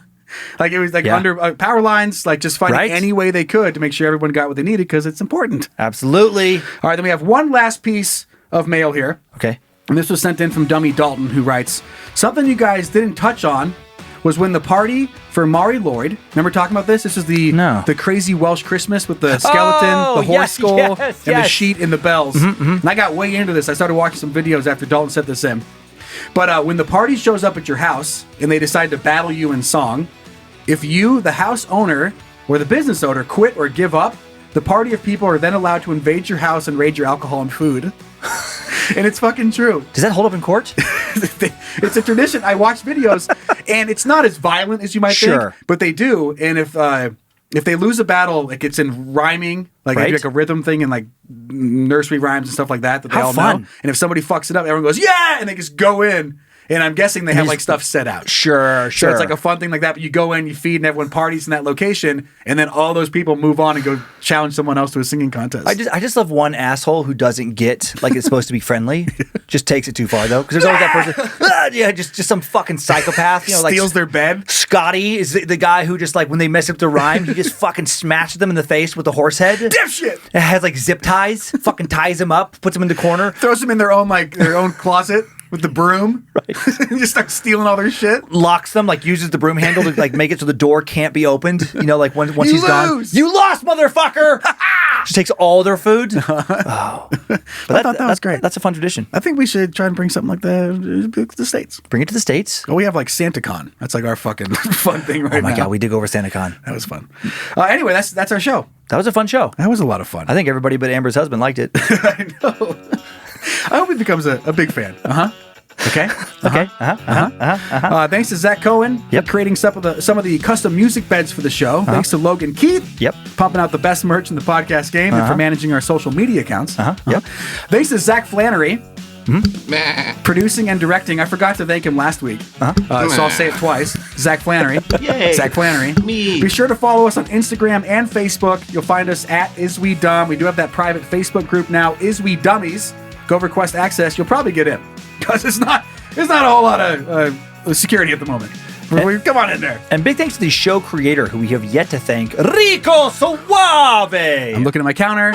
Like it was like under power lines, like just finding any way they could to make sure everyone got what they needed because it's important.
Absolutely.
All right, then we have one last piece of mail here.
Okay.
And this was sent in from Dummy Dalton, who writes, something you guys didn't touch on was when the party for Mari Lloyd. Remember talking about this? This is the crazy Welsh Christmas with the skeleton, the horse skull, and the sheet and the bells. And I got way into this. I started watching some videos after Dalton sent this in. But when the party shows up at your house and they decide to battle you in song, if you, the house owner or the business owner, quit or give up, the party of people are then allowed to invade your house and raid your alcohol and food. And it's fucking true.
Does that hold up in court?
It's a tradition. I watch videos, and it's not as violent as you might think, but they do. And if they lose a battle, like it's in rhyming, like they do like a rhythm thing and like nursery rhymes and stuff like that they all know. And if somebody fucks it up, everyone goes, yeah! And they just go in. And I'm guessing they have like stuff set out.
Sure.
So it's like a fun thing like that. But you go in, you feed, and everyone parties in that location, and then all those people move on and go challenge someone else to a singing contest.
I just love one asshole who doesn't get like it's supposed to be friendly. Just takes it too far though, because there's always that person. Just some fucking psychopath.
Steals their bed.
Scotty is the guy who just like when they mess up the rhyme, he just fucking smashes them in the face with the horse head.
Dipshit.
It has like zip ties. Fucking ties them up, puts them in the corner,
throws them in their own closet. With the broom, right? And just starts stealing all their shit.
Locks them, like uses the broom handle to like make it so the door can't be opened. You know, like once he's gone, you lost, motherfucker. Just takes all their food. Oh, but
I thought that was great.
That's a fun tradition.
I think we should try and bring something like that to the States.
Bring it to the States.
Oh, we have like SantaCon. That's like our fucking fun thing right now.
Oh my god, we did go over SantaCon.
That was fun. Anyway, that's our show.
That was a fun show.
That was a lot of fun.
I think everybody but Amber's husband liked it.
I know. I hope he becomes a big fan. Okay. Thanks to Zach Cohen. Creating some of the custom music beds for the show. Thanks to Logan Keith. Pumping out the best merch in the podcast game and for managing our social media accounts. Thanks to Zach Flannery. Producing and directing. I forgot to thank him last week. So I'll say it twice. Zach Flannery.
Yay.
Zach Flannery.
Me.
Be sure to follow us on Instagram and Facebook. You'll find us at Is We Dumb. We do have that private Facebook group now, Is We Dummies. Go request access. You'll probably get in. Because there's not a whole lot of security at the moment. Come on in there.
And big thanks to the show creator who we have yet to thank, Rico Suave.
I'm looking at my counter.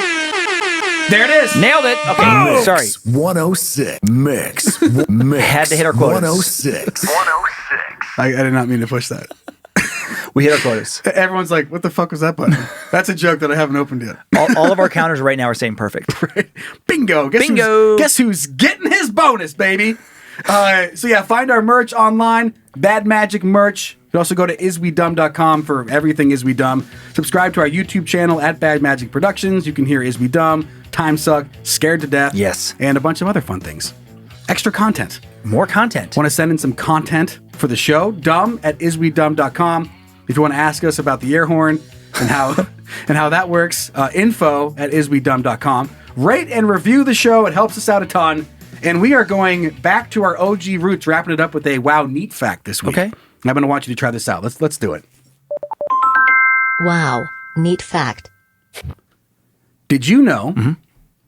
There it is.
Nailed it. Okay, sorry.
106. Mix.
Had to hit our quotas.
106.
I did not mean to push that.
We hit our quotas.
Everyone's like, what the fuck was that button? That's a joke that I haven't opened yet.
All of our counters right now are saying perfect.
Right. Bingo. Guess who's getting his bonus, baby? So yeah, find our merch online, Bad Magic merch. You can also go to iswedumb.com for everything Is We Dumb. Subscribe to our YouTube channel at Bad Magic Productions. You can hear Is We Dumb, Time Suck, Scared to Death.
Yes.
And a bunch of other fun things. Extra content.
More content.
Want to send in some content for the show? Dumb at iswedumb.com. If you want to ask us about the air horn and how that works, info at iswedumb.com. Rate and review the show. It helps us out a ton. And we are going back to our OG roots, wrapping it up with a wow neat fact this week.
Okay.
And I'm going to want you to try this out. Let's do it.
Wow, neat fact.
Did you know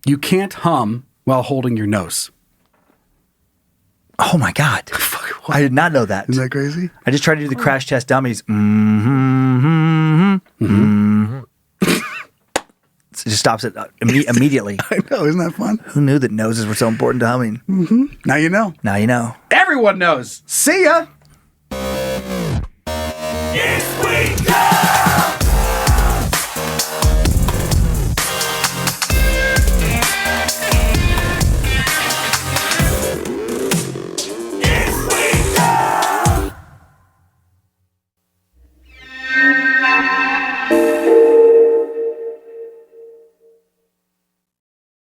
you can't hum while holding your nose?
Oh my god. I did not know that.
Isn't that crazy?
I just tried to do the crash test dummies. It just stops it immediately.
I know, isn't that fun?
Who knew that noses were so important to humming?
Now you know.
Now you know.
Everyone knows. See ya!